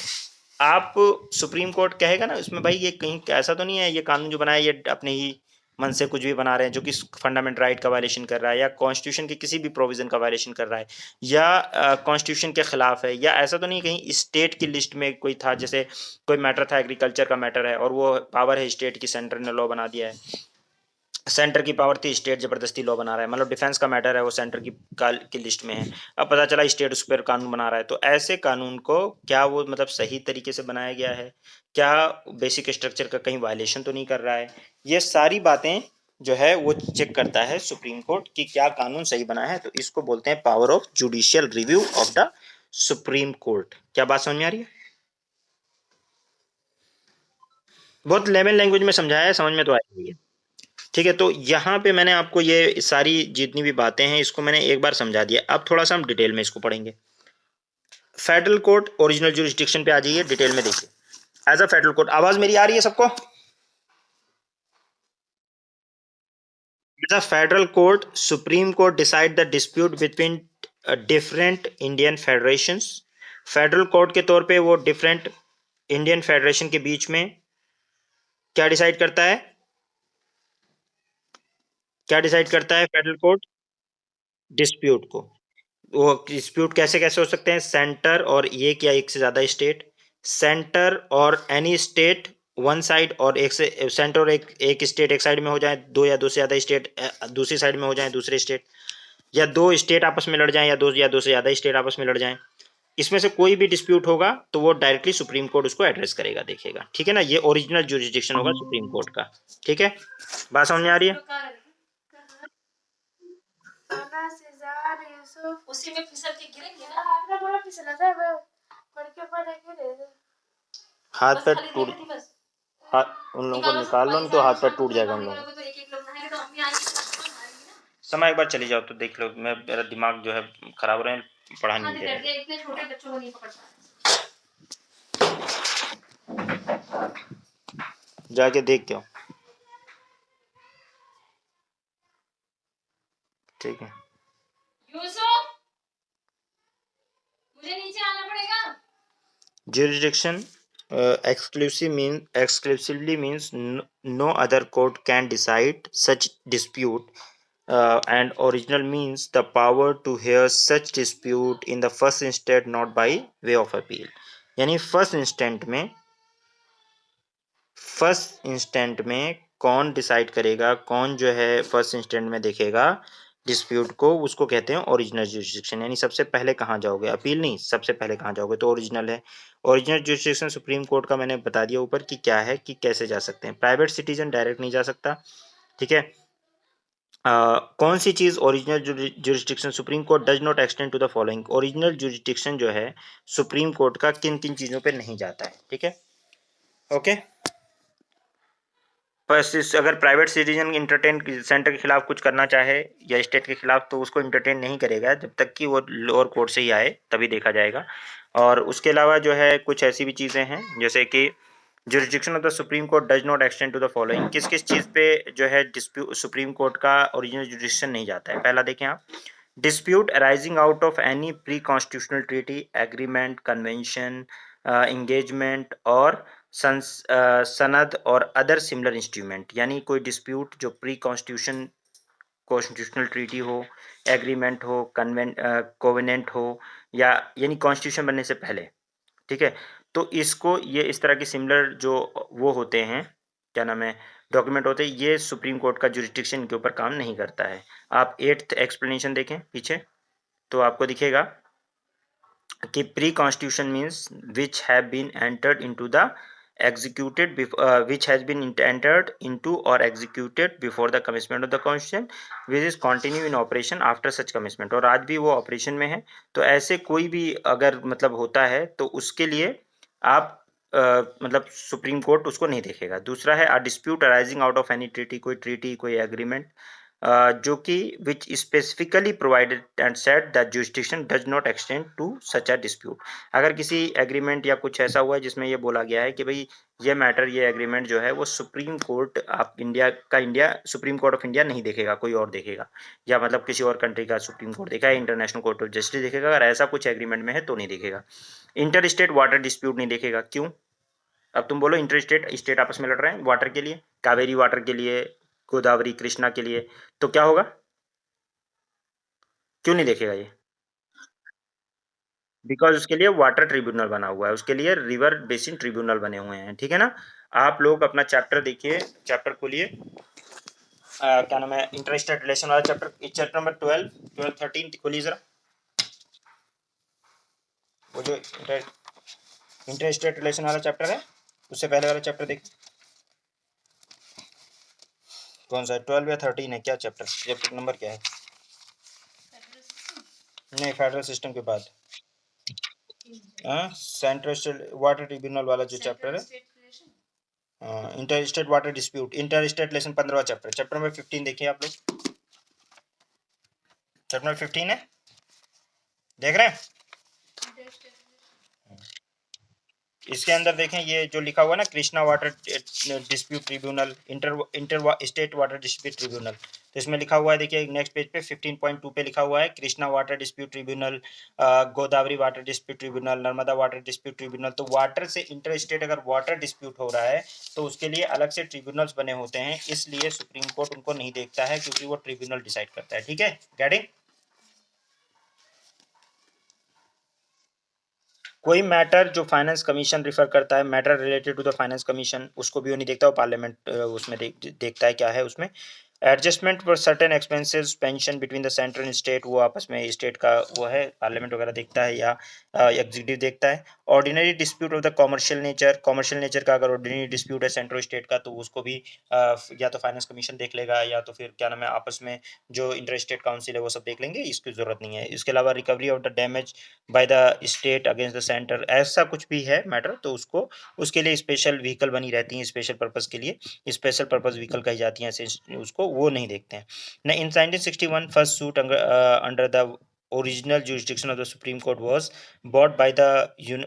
आप सुप्रीम कोर्ट कहेगा ना उसमें भाई ये कहीं ऐसा तो नहीं है ये कानून जो बनाया ये अपने ही मन से कुछ भी बना रहे हैं जो कि फंडामेंटल राइट का वायलेशन कर रहा है या कॉन्स्टिट्यूशन के किसी भी प्रोविजन का वायलेशन कर रहा है या कॉन्स्टिट्यूशन के खिलाफ है, या ऐसा तो नहीं कहीं स्टेट की लिस्ट में कोई था, जैसे कोई मैटर था एग्रीकल्चर का मैटर है और वो पावर है स्टेट की, सेंटर ने लॉ बना दिया है, सेंटर की पावर थी, स्टेट जबरदस्ती लॉ बना रहा है, मतलब डिफेंस का मैटर है वो सेंटर की लिस्ट में है, अब पता चला स्टेट उस पर कानून बना रहा है, तो ऐसे कानून को क्या वो मतलब सही तरीके से बनाया गया है, क्या बेसिक स्ट्रक्चर का कहीं वायलेशन तो नहीं कर रहा है, ये सारी बातें जो है वो चेक करता है सुप्रीम कोर्ट कि क्या कानून सही बना है। तो इसको बोलते हैं power of judicial review of the supreme court. क्या बात समझ में आ रही है? बहुत लेमन लैंग्वेज में समझाया है, समझ में तो आ रही है। ठीक है, तो यहाँ पे मैंने आपको ये सारी जितनी भी बातें हैं इसको मैंने एक बार समझा दिया, अब थोड़ा सा हम डिटेल में इसको पढ़ेंगे। फेडरल कोर्ट ओरिजिनल जुरिस्डिक्शन पे आ जाइए, डिटेल में देखिए। एज अ फेडरल कोर्ट, आवाज मेरी आ रही है सबको? As a federal court supreme court decide the dispute between different Indian federations. Federal court के तौर पे वो डिफरेंट इंडियन फेडरेशन के बीच में क्या डिसाइड करता है, क्या डिसाइड करता है फेडरल कोर्ट? डिस्प्यूट को। वो डिस्प्यूट कैसे कैसे हो सकते हैं, सेंटर और एक या एक से ज्यादा स्टेट, सेंटर और एनी स्टेट वन साइड, और एक से सेंटर और एक स्टेट एक साइड में हो जाए, दो या दो से ज्यादा स्टेट दूसरी साइड में हो जाए, दूसरे स्टेट, या दो स्टेट आपस में लड़ जाएं, या दो से ज्यादा स्टेट आपस में लड़ जाएं। इसमें से कोई भी डिस्प्यूट होगा तो वो डायरेक्टली सुप्रीम कोर्ट उसको एड्रेस करेगा, देखेगा, ठीक है ना। ये ओरिजिनल जुरिस्डिक्शन होगा सुप्रीम कोर्ट का, ठीक है। बात समझ में आ रही है? उसी में फिसल के गिरेंगे ना। हाथ पैर टूट, हाथ उन लोगों को निकाल लो, नहीं तो हाथ पैर टूट जाएगा उन लोगों को। समय एक बार चली जाओ तो देख लो, मैं मेरा दिमाग जो है खराब हो रहा है, पढ़ा नहीं दे रहा। इतने छोटे बच्चों को नहीं पकड़ पा रहे। जाके देख के आओ, ठीक है। यूसुफ, मुझे नीचे आना पड़ेगा। Jurisdiction exclusively means no other court can decide such dispute, and original means the power to hear such dispute in the first instance not by way of appeal। यानी फर्स्ट इंस्टेंट में कौन डिसाइड करेगा, कौन जो है first instant में देखेगा dispute को, उसको कहते हैं ओरिजिनल जुरिस्डिक्शन। यानी सबसे पहले कहाँ जाओगे, अपील नहीं, सबसे पहले कहाँ जाओगे तो ओरिजिनल है। ओरिजिनल जुरिस्डिक्शन सुप्रीम कोर्ट का मैंने बता दिया ऊपर कि क्या है, कि कैसे जा सकते हैं। प्राइवेट सिटीजन डायरेक्ट नहीं जा सकता, ठीक है। कौन सी चीज original jurisdiction, supreme court does not extend to the following. Original jurisdiction जो है सुप्रीम कोर्ट का किन किन चीजों पे नहीं जाता है, ठीक है, ओके। बस अगर प्राइवेट सिटीजन इंटरटेन सेंटर के खिलाफ कुछ करना चाहे या स्टेट के खिलाफ, तो उसको इंटरटेन नहीं करेगा जब तक कि वो लोअर कोर्ट से ही आए, तभी देखा जाएगा। और उसके अलावा जो है कुछ ऐसी भी चीज़ें हैं जैसे कि jurisdiction of the supreme court does not extend to the following. किस किस चीज़ पे जो है डिस्प्यूट सुप्रीम कोर्ट का ओरिजिनल जुरिस्डिक्शन नहीं जाता है। पहला देखें आप, dispute arising out of any pre-constitutional treaty, agreement, convention, engagement और सनद और अदर सिमिलर इंस्ट्रूमेंट। यानी कोई डिस्प्यूट जो प्री कॉन्स्टिट्यूशनल ट्रीटी हो, एग्रीमेंट हो, कोवेनेंट हो, या यानी कॉन्स्टिट्यूशन बनने से पहले, ठीक है। तो इसको ये इस तरह के सिमिलर जो वो होते हैं, क्या नाम है, डॉक्यूमेंट होते हैं, ये सुप्रीम कोर्ट का जुरिस्डिक्शन के ऊपर काम नहीं करता है। आप 8th एक्सप्लेनेशन देखें पीछे तो आपको दिखेगा कि pre constitution means which have been entered into the executed which has been entered into or executed before the commencement of the constitution which is continue in operation after such commencement। और आज भी वो operation में है। तो ऐसे कोई भी अगर मतलब होता है तो उसके लिए आप मतलब सुप्रीम कोर्ट उसको नहीं देखेगा। दूसरा है, a dispute arising out of any treaty, कोई ट्रीटी, कोई एग्रीमेंट जो कि which specifically provided and said that jurisdiction does not extend to such a dispute. अगर किसी एग्रीमेंट या कुछ ऐसा हुआ है जिसमें ये बोला गया है कि भाई ये मैटर, ये एग्रीमेंट जो है वो सुप्रीम कोर्ट आप India supreme court of India नहीं देखेगा, कोई और देखेगा, या मतलब किसी और कंट्री का सुप्रीम कोर्ट देखा है, इंटरनेशनल कोर्ट ऑफ जस्टिस देखेगा। अगर ऐसा कुछ एग्रीमेंट में है तो नहीं देखेगा। इंटर स्टेट वाटर डिस्प्यूट नहीं देखेगा, क्यों? अब तुम बोलो इंटर स्टेट आपस में लड़ रहे हैं वाटर के लिए, कावेरी वाटर के लिए, गोदावरी कृष्णा के लिए, तो क्या होगा, क्यों नहीं देखेगा ये? बिकॉज उसके लिए वाटर ट्रिब्यूनल बना हुआ है, उसके लिए रिवर बेसिन ट्रिब्यूनल बने हुए हैं, ठीक है ना। आप लोग अपना चैप्टर देखिए, चैप्टर खोलिए, क्या नाम है, इंटर स्टेट रिलेशन वाला चैप्टर, चैप्टर नंबर 12, 13 खोलिए जरा। वो जो इंटर स्टेट रिलेशन वाला चैप्टर है उससे पहले वाला चैप्टर देखिए, कौन सा 12 या 13 है, क्या चैप्टर नंबर क्या है? नहीं, फेडरल सिस्टम के बाद सेंट्रल स्टेट वाटर ट्रिब्यूनल वाला जो चैप्टर है, inter state water dispute, inter state relation 15वां चैप्टर, चैप्टर नंबर 15 देखिए आप लोग, चैप्टर नंबर 15 है, देख रहे हैं? इसके अंदर देखें ये जो लिखा हुआ है ना, Krishna water dispute tribunal, inter state water dispute tribunal, तो इसमें लिखा हुआ है, देखिए नेक्स्ट पेज पे 15.2 पे लिखा हुआ है Krishna water dispute tribunal, Godavari water dispute tribunal, Narmada water dispute tribunal. तो वाटर से इंटर स्टेट अगर वाटर डिस्प्यूट हो रहा है तो उसके लिए अलग से ट्रिब्यूनल्स बने होते हैं, इसलिए सुप्रीम कोर्ट उनको नहीं देखता है क्योंकि वो ट्रिब्यूनल डिसाइड करता है, ठीक है, गेटिंग? कोई मैटर जो फाइनेंस कमीशन रिफर करता है, matter related to the finance commission, उसको भी वो नहीं देखता, वो पार्लियामेंट उसमें देखता है क्या है उसमें। Adjustment for certain expenses pension between the centre and state, वो आपस में स्टेट का वो है, पार्लियामेंट वगैरह देखता है या एग्जीक्यूटिव देखता है। Ordinary dispute of the commercial nature, commercial nature का अगर ऑर्डिनरी डिस्प्यूट है सेंट्रल स्टेट का, तो उसको भी या तो फाइनेंस कमीशन देख लेगा, या तो फिर क्या नाम है आपस में जो इंटर स्टेट काउंसिल है वो सब देख लेंगे, इसकी जरूरत नहीं है। इसके अलावा recovery of the damage by the state against the centre, ऐसा कुछ भी है मैटर तो उसको, उसके लिए स्पेशल व्हीकल बनी रहती है, स्पेशल पर्पस के लिए स्पेशल पर्पस व्हीकल कही जाती है ऐसे, उसको वो नहीं देखते हैं। न इन 1961 first suit under the original jurisdiction of the Supreme Court was brought by the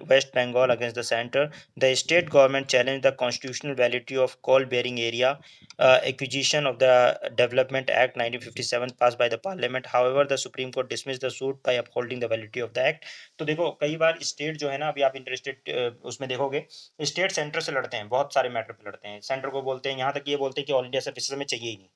West Bengal against the center. The state government challenged the constitutional validity of coal-bearing area acquisition of the Development Act 1957 passed by the Parliament. However, the Supreme Court dismissed the suit by upholding the validity of the act. तो देखो कई बार state जो है ना, अभी आप interested उसमें देखोगे, स्टेट सेंटर से लड़ते हैं, बहुत सारे मैटर पे लड़ते हैं। सेंटर को बोलते हैं, यहाँ तक ये बोलते हैं कि ऑल इंडिया सर्विसेज में चाहिए ही नहीं,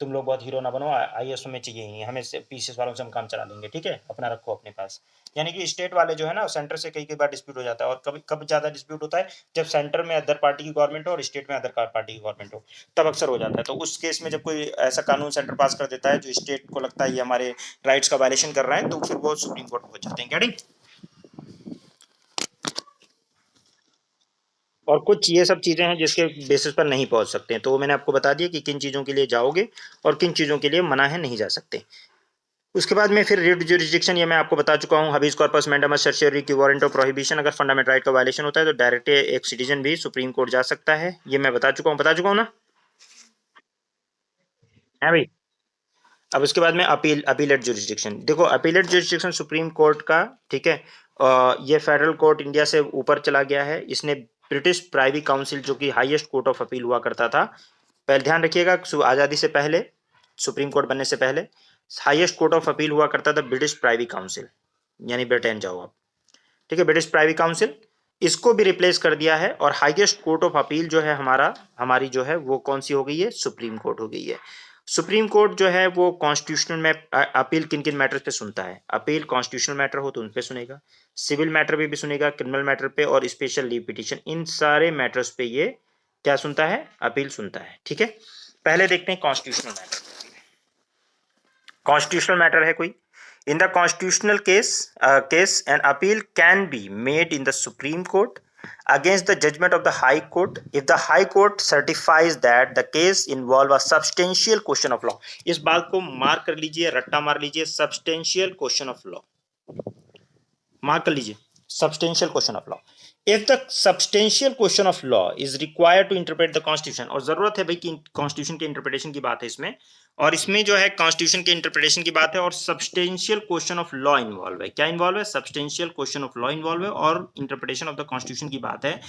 तुम लोग बहुत हीरो ना बनो, आईएएस में चाहिए ही नहीं, हमें पीसीएस वालों से हम काम चला लेंगे, ठीक है, अपना रखो अपने पास। यानी कि स्टेट वाले जो है ना, सेंटर से कई कई बार डिस्प्यूट हो जाता है। और कभी कब ज्यादा डिस्प्यूट होता है, जब सेंटर में अदर पार्टी की गवर्नमेंट हो और स्टेट में अदर पार्टी की गवर्नमेंट हो, तब अक्सर हो जाता है। तो उस केस में जब कोई ऐसा कानून सेंटर पास कर देता है जो स्टेट को लगता है ये हमारे राइट्स का वायलेशन कर रहा है, तो फिर वो सुप्रीम कोर्ट पहुंच जाते हैं। क्या और कुछ ये सब चीज़ें हैं जिसके बेसिस पर नहीं पहुंच सकते हैं, तो वो मैंने आपको बता दिया कि किन चीज़ों के लिए जाओगे और किन चीज़ों के लिए मना है, नहीं जा सकते। उसके बाद में फिर रिट जुरिस्डिक्शन, ये मैं आपको बता चुका हूँ। हबीज कॉर्पस मैंडामस सर्शियरी की वारंट ऑफ प्रोहिबिशन, अगर फंडामेंटल राइट का वायलेशन होता है तो डायरेक्ट एक सिटीजन भी सुप्रीम कोर्ट जा सकता है, ये मैं बता चुका हूँ ना, है भाई। अब उसके बाद में अपीलेट जुरिस्डिक्शन, देखो अपीलेट जुरिस्डिक्शन सुप्रीम कोर्ट का, ठीक है, ये फेडरल कोर्ट इंडिया से ऊपर चला गया है। इसने ब्रिटिश प्राइवी काउंसिल, जो कि हाईएस्ट कोर्ट ऑफ अपील हुआ करता था, पहले ध्यान रखिएगा, आज़ादी से पहले, सुप्रीम कोर्ट बनने से पहले हाईएस्ट कोर्ट ऑफ अपील हुआ करता था ब्रिटिश प्राइवी काउंसिल, यानी ब्रिटेन जाओ आप, ठीक है, ब्रिटिश प्राइवी काउंसिल, इसको भी रिप्लेस कर दिया है। और हाईएस्ट कोर्ट ऑफ अपील जो है हमारी जो है वो कौन सी हो गई है, सुप्रीम कोर्ट हो गई है। सुप्रीम कोर्ट जो है वो कॉन्स्टिट्यूशनल में अपील किन किन मैटर्स पे सुनता है, अपील कॉन्स्टिट्यूशनल मैटर हो तो उन पे सुनेगा, सिविल मैटर पे भी सुनेगा, क्रिमिनल मैटर पे और स्पेशल लीव पिटीशन, इन सारे मैटर्स पे ये क्या सुनता है, अपील सुनता है, ठीक है। पहले देखते हैं कॉन्स्टिट्यूशनल मैटर। कॉन्स्टिट्यूशनल मैटर है कोई, in the constitutional case an appeal can be made in the Supreme Court against the judgment of the High Court if the High Court certifies that the case involve a substantial question of law। इस बात को mark कर लीजिए, रट्टा मार लीजिए, substantial question of law, mark कर लीजिए, substantial question of law। If the substantial question of law is required to interpret the constitution, और जरूरत है भाई कि कॉन्स्टिट्यूशन के इंटरप्रिटेशन की बात है इसमें, और इसमें जो है कॉन्स्टिट्यूशन के इंटरप्रिटेशन की बात है, और substantial question of law involve है। क्या इन्वॉल्व है, substantial question of law involve है, और इंटरप्रिटेशन ऑफ द कॉन्स्टिट्यूशन की बात है,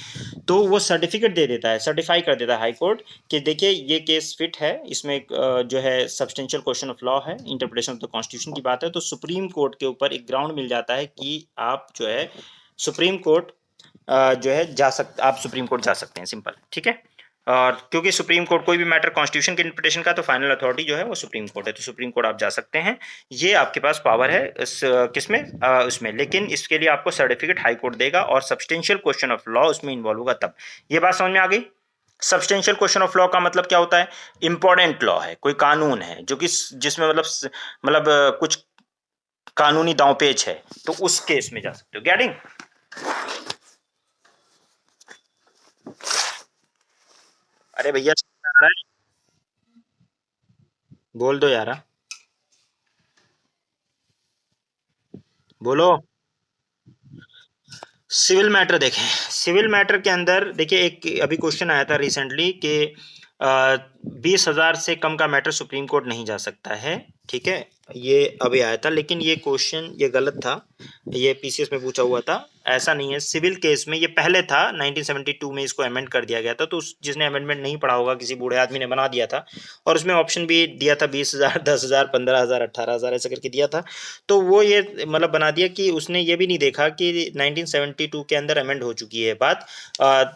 तो वो सर्टिफिकेट दे देता है, सर्टिफाई कर देता है हाई कोर्ट कि देखिए ये केस फिट है, इसमें जो है सब्सटेंशियल क्वेश्चन ऑफ लॉ है, इंटरप्रिटेशन ऑफ द कॉन्स्टिट्यूशन की बात है, तो सुप्रीम कोर्ट के ऊपर एक ग्राउंड मिल जाता है कि आप जो है सुप्रीम कोर्ट जो है आप सुप्रीम कोर्ट जा सकते हैं, सिंपल, ठीक है। और क्योंकि सुप्रीम कोर्ट कोई भी मैटर कॉन्स्टिट्यूशन के इंटरप्रिटेशन का, तो फाइनल अथॉरिटी जो है वो सुप्रीम कोर्ट है, तो सुप्रीम कोर्ट आप जा सकते हैं, ये आपके पास पावर है इस किसमें, उसमें। लेकिन इसके लिए आपको सर्टिफिकेट हाई कोर्ट देगा, और सब्सटेंशियल क्वेश्चन ऑफ लॉ उसमें इन्वॉल्व होगा तब। ये बात समझ में आ गई। सब्सटेंशियल क्वेश्चन ऑफ लॉ का मतलब क्या होता है, इंपॉर्टेंट लॉ है, कोई कानून है जो कि जिसमें कुछ कानूनी दांवपेच है, तो उस केस में जा सकते हो। गेटिंग, अरे भैया आ रहा है, बोल दो यार, बोलो। सिविल मैटर देखें, सिविल मैटर के अंदर देखिए, एक अभी क्वेश्चन आया था रिसेंटली कि 20,000 से कम का मैटर सुप्रीम कोर्ट नहीं जा सकता है, ठीक है, ये अभी आया था, लेकिन ये क्वेश्चन ये गलत था, ये पीसीएस में पूछा हुआ था, ऐसा नहीं है। सिविल केस में ये पहले था, 1972 में इसको अमेंड कर दिया गया था, तो जिसने अमेंडमेंट नहीं पढ़ा होगा, किसी बूढ़े आदमी ने बना दिया था, और उसमें ऑप्शन भी दिया था 20,000, 10,000, 15,000, 18,000 ऐसा करके दिया था। तो वो ये बना दिया कि उसने ये भी नहीं देखा कि 1972 के अंदर अमेंड हो चुकी है बात,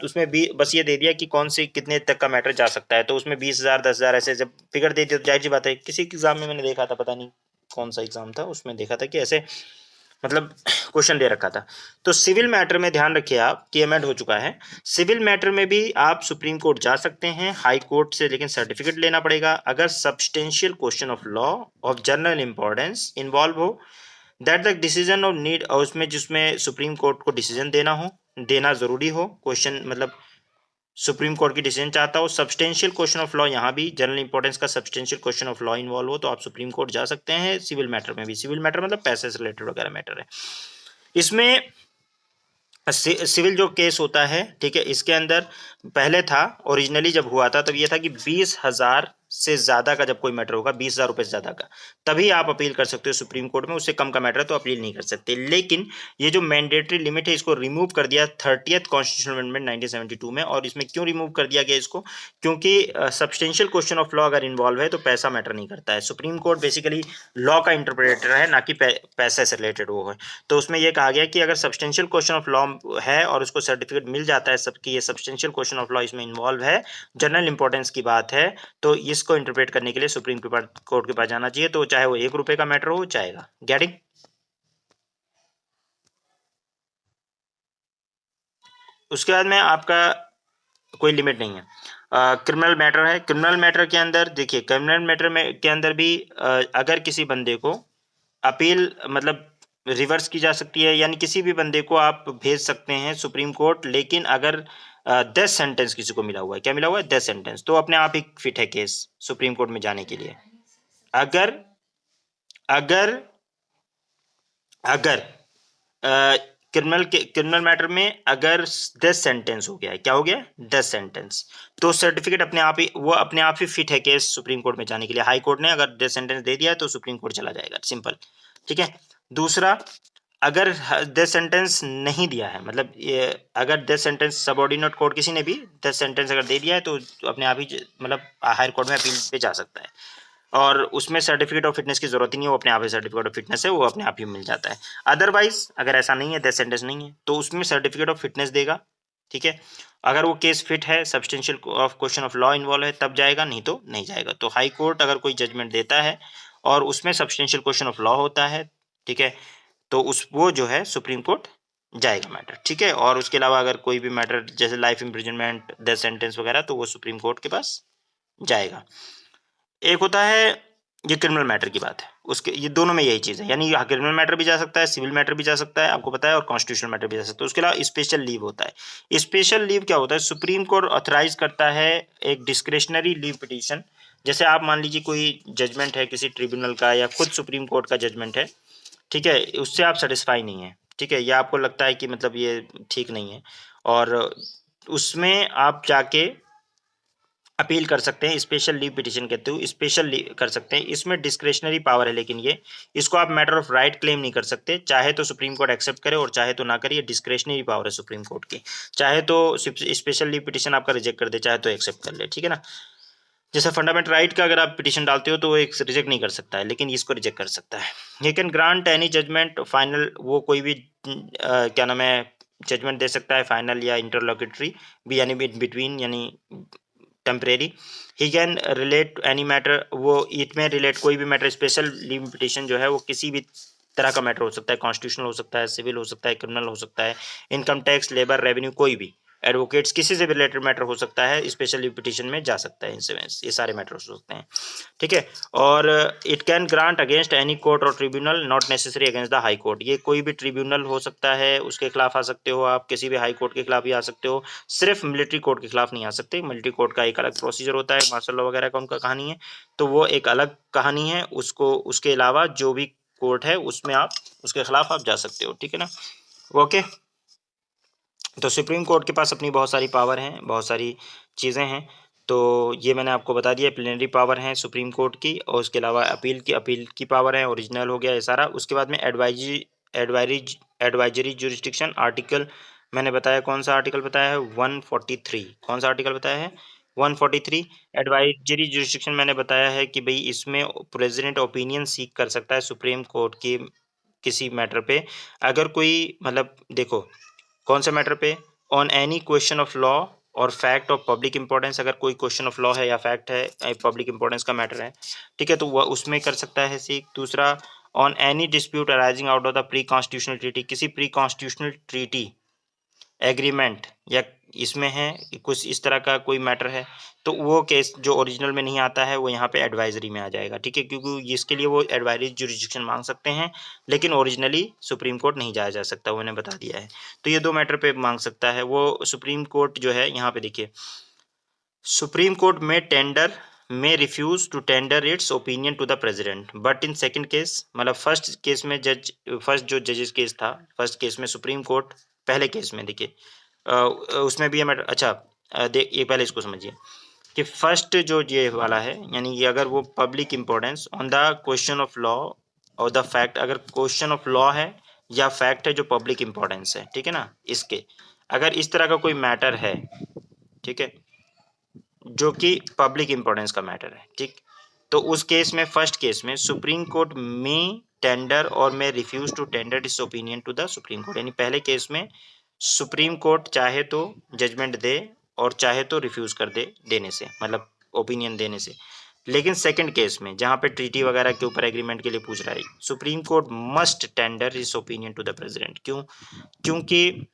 उसमें भी बस ये दे दिया कि कौन से कितने तक का मैटर जा सकता है, तो उसमें 20,000, 10,000 ऐसे जब फिगर दे दिया तो जाहिर सी बात है। किसी एग्जाम में मैंने देखा था, पता नहीं कौन सा एग्जाम था, उसमें देखा था कि ऐसे मतलब क्वेश्चन दे रखा था। तो सिविल मैटर में ध्यान रखिए आप कि अमेंड हो चुका है। सिविल मैटर में भी आप सुप्रीम कोर्ट जा सकते हैं हाई कोर्ट से, लेकिन सर्टिफिकेट लेना पड़ेगा। अगर substantial question of law of general importance involve हो, that the decision of need, और उसमें जिसमें सुप्रीम कोर्ट को डिसीजन देना जरूरी हो, क्वेश्चन मतलब सुप्रीम कोर्ट की डिसीजन चाहता हो। सब्सटेंशियल क्वेश्चन ऑफ लॉ, यहाँ भी जनरल इंपॉर्टेंस का substantial question of law involve हो तो आप सुप्रीम कोर्ट जा सकते हैं। सिविल मैटर में भी, सिविल मैटर मतलब पैसे से रिलेटेड वगैरह मैटर है। इसमें सिविल जो केस होता है, ठीक है, इसके अंदर पहले था, ओरिजिनली जब हुआ था तब ये था कि 20,000 से ज्यादा का जब कोई मैटर होगा, 20,000 रुपए से ज्यादा का, तभी आप अपील कर सकते हो सुप्रीम कोर्ट में। उससे कम का मैटर है तो अपील नहीं कर सकते। लेकिन ये जो मैंडेटरी लिमिट है इसको रिमूव कर दिया 30th कॉन्स्टिट्यूशनल अमेंडमेंट 1972 में। और इसमें क्यों रिमूव कर दिया गया इसको? क्योंकि सब्सटेंशियल क्वेश्चन ऑफ लॉ अगर इन्वॉल्व है तो पैसा मैटर नहीं करता है। सुप्रीम कोर्ट बेसिकली लॉ का इंटरप्रेटर है, ना कि पैसे से रिलेटेड वो है। तो उसमें यह कहा गया कि अगर सब्सटेंशियल क्वेश्चन ऑफ लॉ है और उसको सर्टिफिकेट मिल जाता है सबकी, ये सब्सटेंशियल क्वेश्चन ऑफ लॉ इसमें इन्वॉल्व है, जनरल इंपॉर्टेंस की बात है, तो इसको इंटरप्रेट करने के लिए सुप्रीम कोर्ट के पास जाना चाहिए। तो चाहे वो 1 रुपए का मैटर हो जाएगा। गेटिंग? उसके बाद में आपका कोई लिमिट नहीं है। क्रिमिनल मैटर है। क्रिमिनल मैटर के अंदर देखिए, क्रिमिनल मैटर में के अंदर भी अगर किसी बंदे को अपील मतलब रिवर्स की जा सकती है, यानी किसी भी बंदे को आप भेज सकते हैं सुप्रीम कोर्ट, लेकिन अगर डेथ सेंटेंस किसी को मिला हुआ है, क्या मिला हुआ है? डेथ सेंटेंस, तो अपने आप ही फिट है केस सुप्रीम कोर्ट में जाने के लिए। अगर अगर अगर क्रिमिनल मैटर में अगर डेथ सेंटेंस हो गया है, क्या हो गया? डेथ सेंटेंस, तो सर्टिफिकेट अपने आप ही फिट है केस सुप्रीम कोर्ट में जाने के लिए। हाई कोर्ट ने अगर डेथ सेंटेंस दे दिया है तो सुप्रीम कोर्ट चला जाएगा, सिंपल। ठीक है। दूसरा, अगर डेथ सेंटेंस नहीं दिया है, मतलब ये अगर डेथ सेंटेंस सबऑर्डिनेट कोर्ट किसी ने भी डेथ सेंटेंस अगर दे दिया है तो अपने आप ही मतलब हायर कोर्ट में अपील पे जा सकता है, और उसमें सर्टिफिकेट ऑफ फिटनेस की जरूरत ही नहीं है, वो अपने आप ही सर्टिफिकेट ऑफ फिटनेस है, वो अपने आप ही मिल जाता है। अदरवाइज अगर ऐसा नहीं है, डेथ सेंटेंस नहीं है, तो उसमें सर्टिफिकेट ऑफ फिटनेस देगा। ठीक है। अगर वो केस फिट है, substantial of question of law involve है, तब जाएगा, नहीं तो नहीं जाएगा। तो हाई कोर्ट अगर कोई जजमेंट देता है और उसमें सब्सटेंशियल क्वेश्चन ऑफ लॉ होता है, ठीक है, तो उस वो जो है सुप्रीम कोर्ट जाएगा मैटर। ठीक है। और उसके अलावा अगर कोई भी मैटर जैसे लाइफ इम्प्रिजनमेंट, डेथ सेंटेंस वगैरह, तो वो सुप्रीम कोर्ट के पास जाएगा। एक होता है, ये क्रिमिनल मैटर की बात है, उसके ये दोनों में यही चीज़ है, यानी क्रिमिनल मैटर भी जा सकता है, सिविल मैटर भी जा सकता है, आपको पता है, और कॉन्स्टिट्यूशनल मैटर भी जा सकता है। उसके अलावा स्पेशल लीव होता है। स्पेशल लीव क्या होता है? सुप्रीम कोर्ट ऑथराइज करता है एक डिस्क्रेशनरी लीव पिटीशन। जैसे आप मान लीजिए कोई जजमेंट है किसी ट्रिब्यूनल का या खुद सुप्रीम कोर्ट का जजमेंट है, ठीक है, उससे आप सेटिस्फाई नहीं है, ठीक है, या आपको लगता है कि मतलब ये ठीक नहीं है, और उसमें आप जाके अपील कर सकते हैं। स्पेशल लीव पिटीशन कहते हो, स्पेशल लीव कर सकते हैं। इसमें डिस्क्रेशनरी पावर है, लेकिन ये इसको आप मैटर ऑफ राइट क्लेम नहीं कर सकते। चाहे तो सुप्रीम कोर्ट एक्सेप्ट करे और चाहे तो ना करे, ये डिस्क्रेशनरी पावर है सुप्रीम कोर्ट की। चाहे तो स्पेशल लीव पिटीशन आपका रिजेक्ट कर दे, चाहे तो एक्सेप्ट कर ले, ठीक है ना। जैसे फंडामेंटल राइट का अगर आप पिटीशन डालते हो तो वो एक रिजेक्ट नहीं कर सकता है, लेकिन इसको रिजेक्ट कर सकता है। ये can grant any judgement final, वो कोई भी क्या नाम है, जजमेंट दे सकता है, फाइनल या इंटरलॉक्यूटरी भी, यानी बिटवीन, यानी temporary. He can relate any matter, वो इट में रिलेट कोई भी मैटर। स्पेशल लीव पिटीशन जो है वो किसी भी तरह का मैटर हो सकता है, कॉन्स्टिट्यूशनल हो सकता है, सिविल हो सकता है, क्रिमिनल हो सकता है, इनकम टैक्स, लेबर, रेवेन्यू, कोई भी, एडवोकेट्स, किसी से भी रिलेटेड मैटर हो सकता है, स्पेशल लीव पिटीशन में जा सकता है। इनसे ये सारे मैटर हो सकते हैं, ठीक है। और it can grant against any court और tribunal, not necessary against the high court. ये कोई भी ट्रिब्यूनल हो सकता है, उसके खिलाफ आ सकते हो आप, किसी भी हाई कोर्ट के खिलाफ भी आ सकते हो, सिर्फ मिलिट्री कोर्ट के खिलाफ नहीं आ सकते। मिलिट्री कोर्ट का एक अलग प्रोसीजर होता है, मार्शल लॉ वगैरह का उनका कहानी है, तो वो एक अलग कहानी है। उसको, उसके अलावा जो भी कोर्ट है उसमें आप उसके खिलाफ आप जा सकते हो, ठीक है ना। ओके। तो सुप्रीम कोर्ट के पास अपनी बहुत सारी पावर हैं, बहुत सारी चीज़ें हैं। तो ये मैंने आपको बता दिया, प्लेनरी पावर है सुप्रीम कोर्ट की, और उसके अलावा अपील की पावर है, ओरिजिनल हो गया ये सारा। उसके बाद में एडवाइजरी जुरिस्डिक्शन आर्टिकल मैंने बताया, कौन सा आर्टिकल बताया है? 143। कौन सा आर्टिकल बताया है? 143। एडवाइजरी जुरिस्डिक्शन मैंने बताया है कि भाई इसमें प्रेसिडेंट ओपिनियन सीख कर सकता है सुप्रीम कोर्ट की किसी मैटर पे। अगर कोई मतलब देखो, कौन से मैटर पे? On any question of law और फैक्ट ऑफ पब्लिक इंपॉर्टेंस। अगर कोई क्वेश्चन ऑफ लॉ है या फैक्ट है, पब्लिक इंपॉर्टेंस का मैटर है, ठीक है, तो वह उसमें कर सकता है सीख। दूसरा, on any dispute arising out of the pre constitutional treaty, किसी प्री कॉन्स्टिट्यूशनल ट्रीटी एग्रीमेंट या इसमें है कुछ इस तरह का कोई मैटर है, तो वो केस जो ओरिजिनल में नहीं आता है वो यहाँ पे एडवाइजरी में आ जाएगा, ठीक है, क्योंकि इसके लिए वो एडवाइजरी जुरिडिक्शन मांग सकते हैं, लेकिन ओरिजिनली सुप्रीम कोर्ट नहीं जाया जा सकता, उन्होंने बता दिया है। तो ये 2 मैटर पे मांग सकता है वो सुप्रीम कोर्ट जो है, यहाँ पे देखिए, सुप्रीम कोर्ट में tender may refuse to tender its opinion to the president, but in second case, मतलब फर्स्ट जो जजेस केस था, फर्स्ट केस में सुप्रीम कोर्ट, पहले केस में देखिए उसमें भी हमें अच्छा ये पहले इसको समझिए कि फर्स्ट जो ये वाला है, यानी कि अगर वो public importance on the question of law और द फैक्ट, अगर क्वेश्चन ऑफ लॉ है या फैक्ट है जो पब्लिक इंपॉर्टेंस है, ठीक है ना, इसके अगर इस तरह का कोई मैटर है, ठीक है, जो कि पब्लिक इंपॉर्टेंस का मैटर है, ठीक, तो उस केस में फर्स्ट केस में सुप्रीम कोर्ट में टेंडर और में refuse to tender this opinion to the supreme court, यानी पहले केस में सुप्रीम कोर्ट चाहे तो जजमेंट दे और चाहे तो रिफ्यूज कर दे देने से, मतलब ओपिनियन देने से, लेकिन सेकंड केस में जहां पे ट्रीटी वगैरह के ऊपर एग्रीमेंट के लिए पूछ रहा है, supreme court must tender this opinion to the president. क्यों? क्योंकि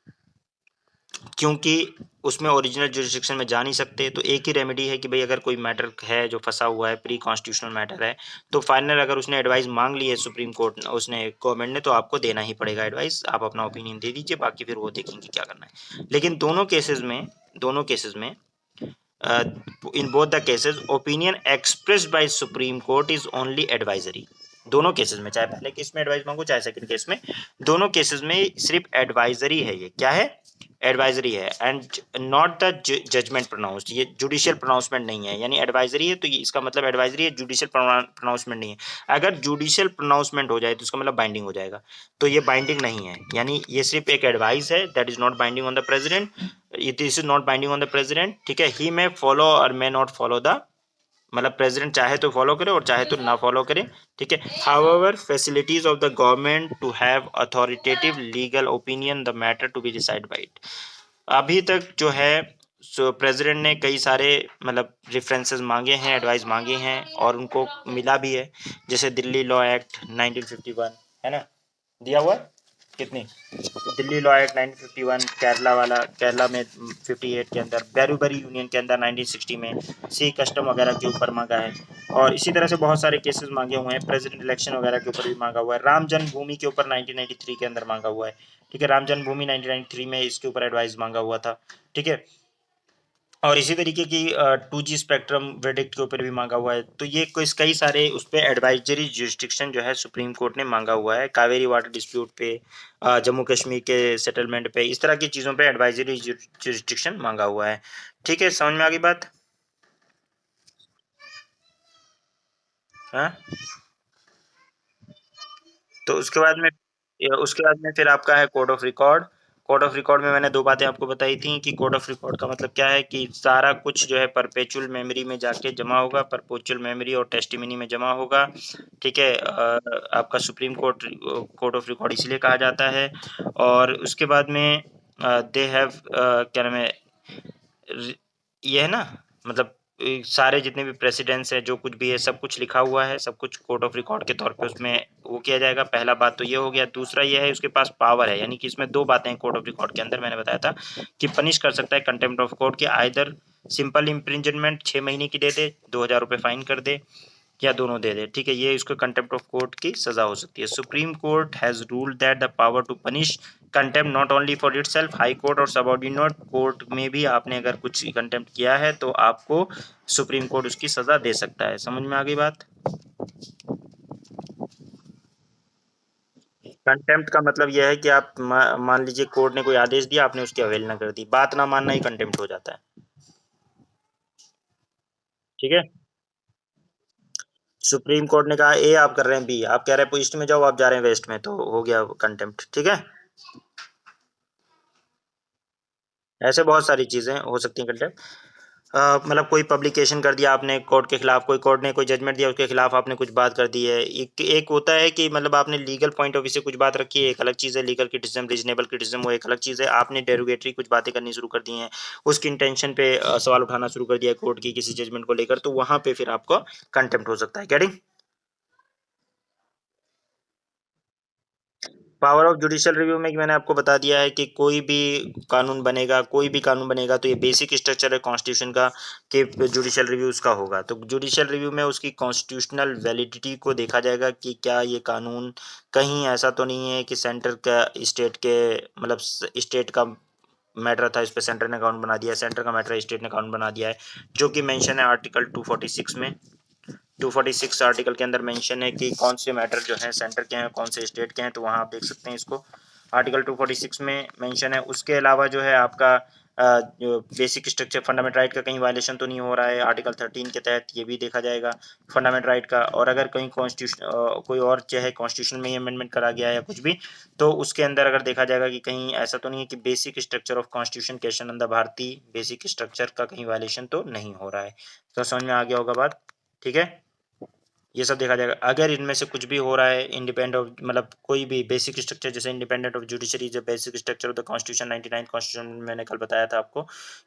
क्योंकि उसमें ओरिजिनल जुरिडिक्शन में जा नहीं सकते, तो एक ही रेमेडी है कि भाई अगर कोई मैटर है जो फंसा हुआ है, प्री कॉन्स्टिट्यूशनल मैटर है, तो फाइनल अगर उसने एडवाइस मांग ली है सुप्रीम कोर्ट उसने गवर्नमेंट ने, तो आपको देना ही पड़ेगा एडवाइस, आप अपना ओपिनियन दे दीजिए, बाकी फिर वो देखेंगे क्या करना है। लेकिन दोनों केसेस में in both the cases opinion expressed by supreme court is only advisory. दोनों केसेस में, चाहे पहले केस में एडवाइस मांगो चाहे सेकंड केस में, दोनों केसेस में सिर्फ एडवाइजरी है। ये क्या है? एडवाइजरी है and not the judgement pronounced. ये जुडिशियल प्रोनाउंसमेंट नहीं है, यानी एडवाइजरी है तो ये इसका मतलब एडवाइजरी है, जुडिशियल प्रोनाउंसमेंट नहीं है। अगर जुडिशियल प्रोनाउंसमेंट हो जाए तो इसका मतलब बाइंडिंग हो जाएगा, तो ये बाइंडिंग नहीं है, यानी ये सिर्फ एक एडवाइस है, that is not binding on the president, it is not binding on the president, ठीक है। ही मे फॉलो और मे नॉट फॉलो द, मतलब प्रेसिडेंट चाहे तो फॉलो करे और चाहे तो ना फॉलो करे, ठीक है। However facilities of the government to have authoritative legal opinion the matter to be decide by it. अभी तक जो है प्रेसिडेंट ने कई सारे मतलब रेफरेंसेस मांगे हैं, एडवाइस मांगे हैं और उनको मिला भी है, जैसे दिल्ली लॉ एक्ट 1951 है ना, दिया हुआ है कितनी, दिल्ली लॉ एक्ट 1951, केरला वाला, केरला में 58 के अंदर, बैरूबरी यूनियन के अंदर 1960 में, सी कस्टम वगैरह के ऊपर मांगा है, और इसी तरह से बहुत सारे केसेस मांगे हुए हैं, प्रेसिडेंट इलेक्शन वगैरह के ऊपर भी मांगा हुआ है, राम जन्मभूमि के ऊपर 1993 के अंदर मांगा हुआ है, ठीक है, राम जन्मभूमि 1993 में इसके ऊपर एडवाइस मांगा हुआ था, ठीक है। और इसी तरीके की 2G स्पेक्ट्रम वर्डिक्ट के ऊपर भी मांगा हुआ है, तो ये कई सारे उस पर एडवाइजरी जुरिस्डिक्शन जो है सुप्रीम कोर्ट ने मांगा हुआ है, कावेरी वाटर डिस्प्यूट पे, जम्मू कश्मीर के सेटलमेंट पे, इस तरह की चीज़ों पे एडवाइजरी जुरिस्डिक्शन मांगा हुआ है, ठीक है। समझ में आ गई बात? हाँ, तो उसके बाद में फिर आपका है code of record. Code of record में मैंने 2 बातें आपको बताई थी कि कोड ऑफ रिकॉर्ड का मतलब क्या है कि सारा कुछ जो है परपेचुअल मेमोरी में जाके जमा होगा, परपेचुअल मेमोरी और टेस्टिमनी में जमा होगा, ठीक है। आपका supreme court code of record इसलिए कहा जाता है। और उसके बाद में दे हैव क्या नाम है, ये है ना, मतलब सारे जितने भी प्रेसिडेंट्स हैं, जो कुछ भी है, सब कुछ लिखा हुआ है, सब कुछ कोड ऑफ रिकॉर्ड के तौर पे उसमें वो किया जाएगा। पहला बात तो ये हो गया। दूसरा ये है उसके पास पावर है, यानी कि इसमें 2 बातें हैं कोड ऑफ रिकॉर्ड के अंदर, मैंने बताया था कि पनिश कर सकता है कंटेम्प्ट ऑफ कोर्ट के, आइदर सिंपल इम्प्रिजनमेंट 6 महीने की दे दे, 2000 रुपये फाइन कर दे, या दोनों दे दे, ठीक है, ये इसको कंटेम्प्ट ऑफ कोर्ट की सजा हो सकती है। Supreme court has ruled that the power to punish contempt not only for itself, high court और सबऑर्डिनेट कोर्ट में भी आपने अगर कुछ कंटेम्प्ट किया है तो आपको सुप्रीम कोर्ट उसकी सजा दे सकता है। समझ में आ गई बात? कंटेम्प्ट का मतलब यह है कि आप मान लीजिए कोर्ट ने कोई आदेश दिया, आपने उसकी अवहेलना कर दी, बात ना मानना ही कंटेम्प्ट हो जाता है, ठीक है। सुप्रीम कोर्ट ने कहा ए, आप कर रहे हैं बी, आप कह रहे हैं ईस्ट में जाओ, आप जा रहे हैं वेस्ट में, तो हो गया कंटेम्प्ट, ठीक है। ऐसे बहुत सारी चीज़ें हो सकती हैं कंटेम्प्ट। मतलब कोई पब्लिकेशन कर दिया आपने कोर्ट के खिलाफ, कोई कोर्ट ने कोई जजमेंट दिया उसके खिलाफ आपने कुछ बात कर दी है। एक होता है कि मतलब आपने लीगल पॉइंट ऑफ व्यू से कुछ बात रखी है, एक अलग चीज़ है, लीगल क्रिटिसिज्म, रीजनेबल क्रिटिसिज्म वो एक अलग चीज़ है। आपने डेरोगेटरी कुछ बातें करनी शुरू कर दी हैं, उसकी इंटेंशन पे सवाल उठाना शुरू कर दिया कोर्ट की किसी जजमेंट को लेकर, तो वहाँ पे फिर आपको कंटेम्प्ट हो सकता है। Getting? Power of judicial review में कि मैंने आपको बता दिया है कि कोई भी कानून बनेगा तो ये बेसिक स्ट्रक्चर है कॉन्स्टिट्यूशन का कि जुडिशियल रिव्यू उसका होगा। तो जुडिशियल रिव्यू में उसकी कॉन्स्टिट्यूशनल वैलिडिटी को देखा जाएगा कि क्या ये कानून कहीं ऐसा तो नहीं है कि सेंटर का स्टेट के मतलब स्टेट का मैटर था, इस पे सेंटर ने कानून बना दिया है, सेंटर का मैटर है स्टेट ने कानून बना दिया है, जो कि मेंशन है आर्टिकल 246 में। 246 आर्टिकल के अंदर मेंशन है कि कौन से मैटर जो है सेंटर के हैं, कौन से स्टेट के हैं, तो वहाँ आप देख सकते हैं इसको, आर्टिकल 246 में मेंशन है। उसके अलावा जो है आपका जो बेसिक स्ट्रक्चर फंडामेंटल राइट का कहीं वायलेशन तो नहीं हो रहा है आर्टिकल 13 के तहत, ये भी देखा जाएगा फंडामेंटल राइट का। और अगर कहीं कॉन्स्टिट्यूशन कोई और चाहे कॉन्स्टिट्यूशन में ही अमेंडमेंट करा गया है या कुछ भी, तो उसके अंदर अगर देखा जाएगा कि कहीं ऐसा तो नहीं है कि basic structure of constitution question अंदर भारतीय बेसिक स्ट्रक्चर का कहीं वायलेशन तो नहीं हो रहा है। तो समझ में आ गया होगा बात, ठीक है। ये सब देखा जाएगा। अगर इनमें से कुछ भी हो रहा है इंडिपेंडेंट ऑफ मतलब कोई भी बेसिक स्ट्रक्चर, जैसे इंडिपेंडेंट ऑफ जुडिशरी जो basic structure of the constitution 99 constitution मैंने कल बताया था आपको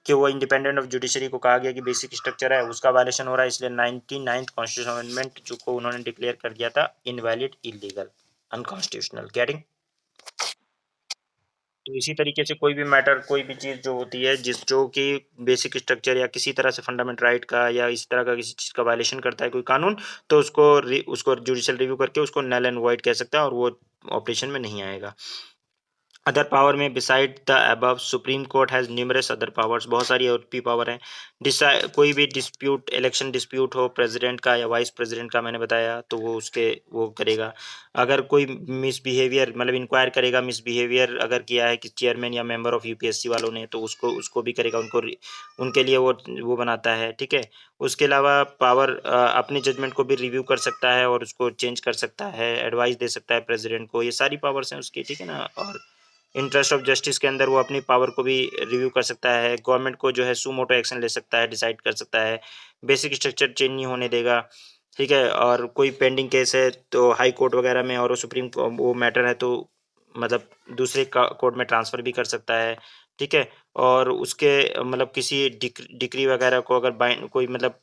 कि वो इंडिपेंडेंट ऑफ जुडिशरी को कहा गया कि बेसिक स्ट्रक्चर है, उसका वायलेशन हो रहा है, इसलिए 99th कॉन्स्टिट्यूशन अमेंडमेंट जो को उन्होंने डिक्लेयर कर दिया था इनवैलिड, इलीगल, अनकॉन्स्टिट्यूशनल। गेटिंग? तो इसी तरीके से कोई भी मैटर, कोई भी चीज़ जो होती है जिस जो कि बेसिक स्ट्रक्चर या किसी तरह से फंडामेंटल राइट का या इसी तरह का किसी चीज़ का वायलेशन करता है कोई कानून, तो उसको जुडिशियल रिव्यू करके उसको नल एंड वॉइड कह सकता है और वो ऑपरेशन में नहीं आएगा। अदर पावर में beside the above supreme court has numerous other powers, बहुत सारी और भी पावर हैं। कोई भी डिस्प्यूट, इलेक्शन डिस्प्यूट हो प्रेसिडेंट का या वाइस प्रेसिडेंट का मैंने बताया, तो वो उसके वो करेगा। अगर कोई मिसबिहेवियर मतलब इंक्वायर करेगा, मिसबिहेवियर अगर किया है कि चेयरमैन या मेंबर ऑफ यूपीएससी वालों ने, तो उसको उसको भी करेगा, उनके लिए वो बनाता है, ठीक है। उसके अलावा पावर अपने जजमेंट को भी रिव्यू कर सकता है और उसको चेंज कर सकता है, एडवाइस दे सकता है प्रेसिडेंट को, ये सारी पावर्स हैं उसकी, ठीक है ना। और इंटरेस्ट ऑफ जस्टिस के अंदर वो अपनी पावर को भी रिव्यू कर सकता है, गवर्नमेंट को जो है सू मोटो एक्शन ले सकता है, डिसाइड कर सकता है, बेसिक स्ट्रक्चर चेंज नहीं होने देगा, ठीक है। और कोई पेंडिंग केस है तो हाई कोर्ट वगैरह में और वो वो मैटर है तो मतलब दूसरे कोर्ट में ट्रांसफ़र भी कर सकता है, ठीक है। और उसके मतलब किसी डिक्री वगैरह को अगर बाइंड कोई मतलब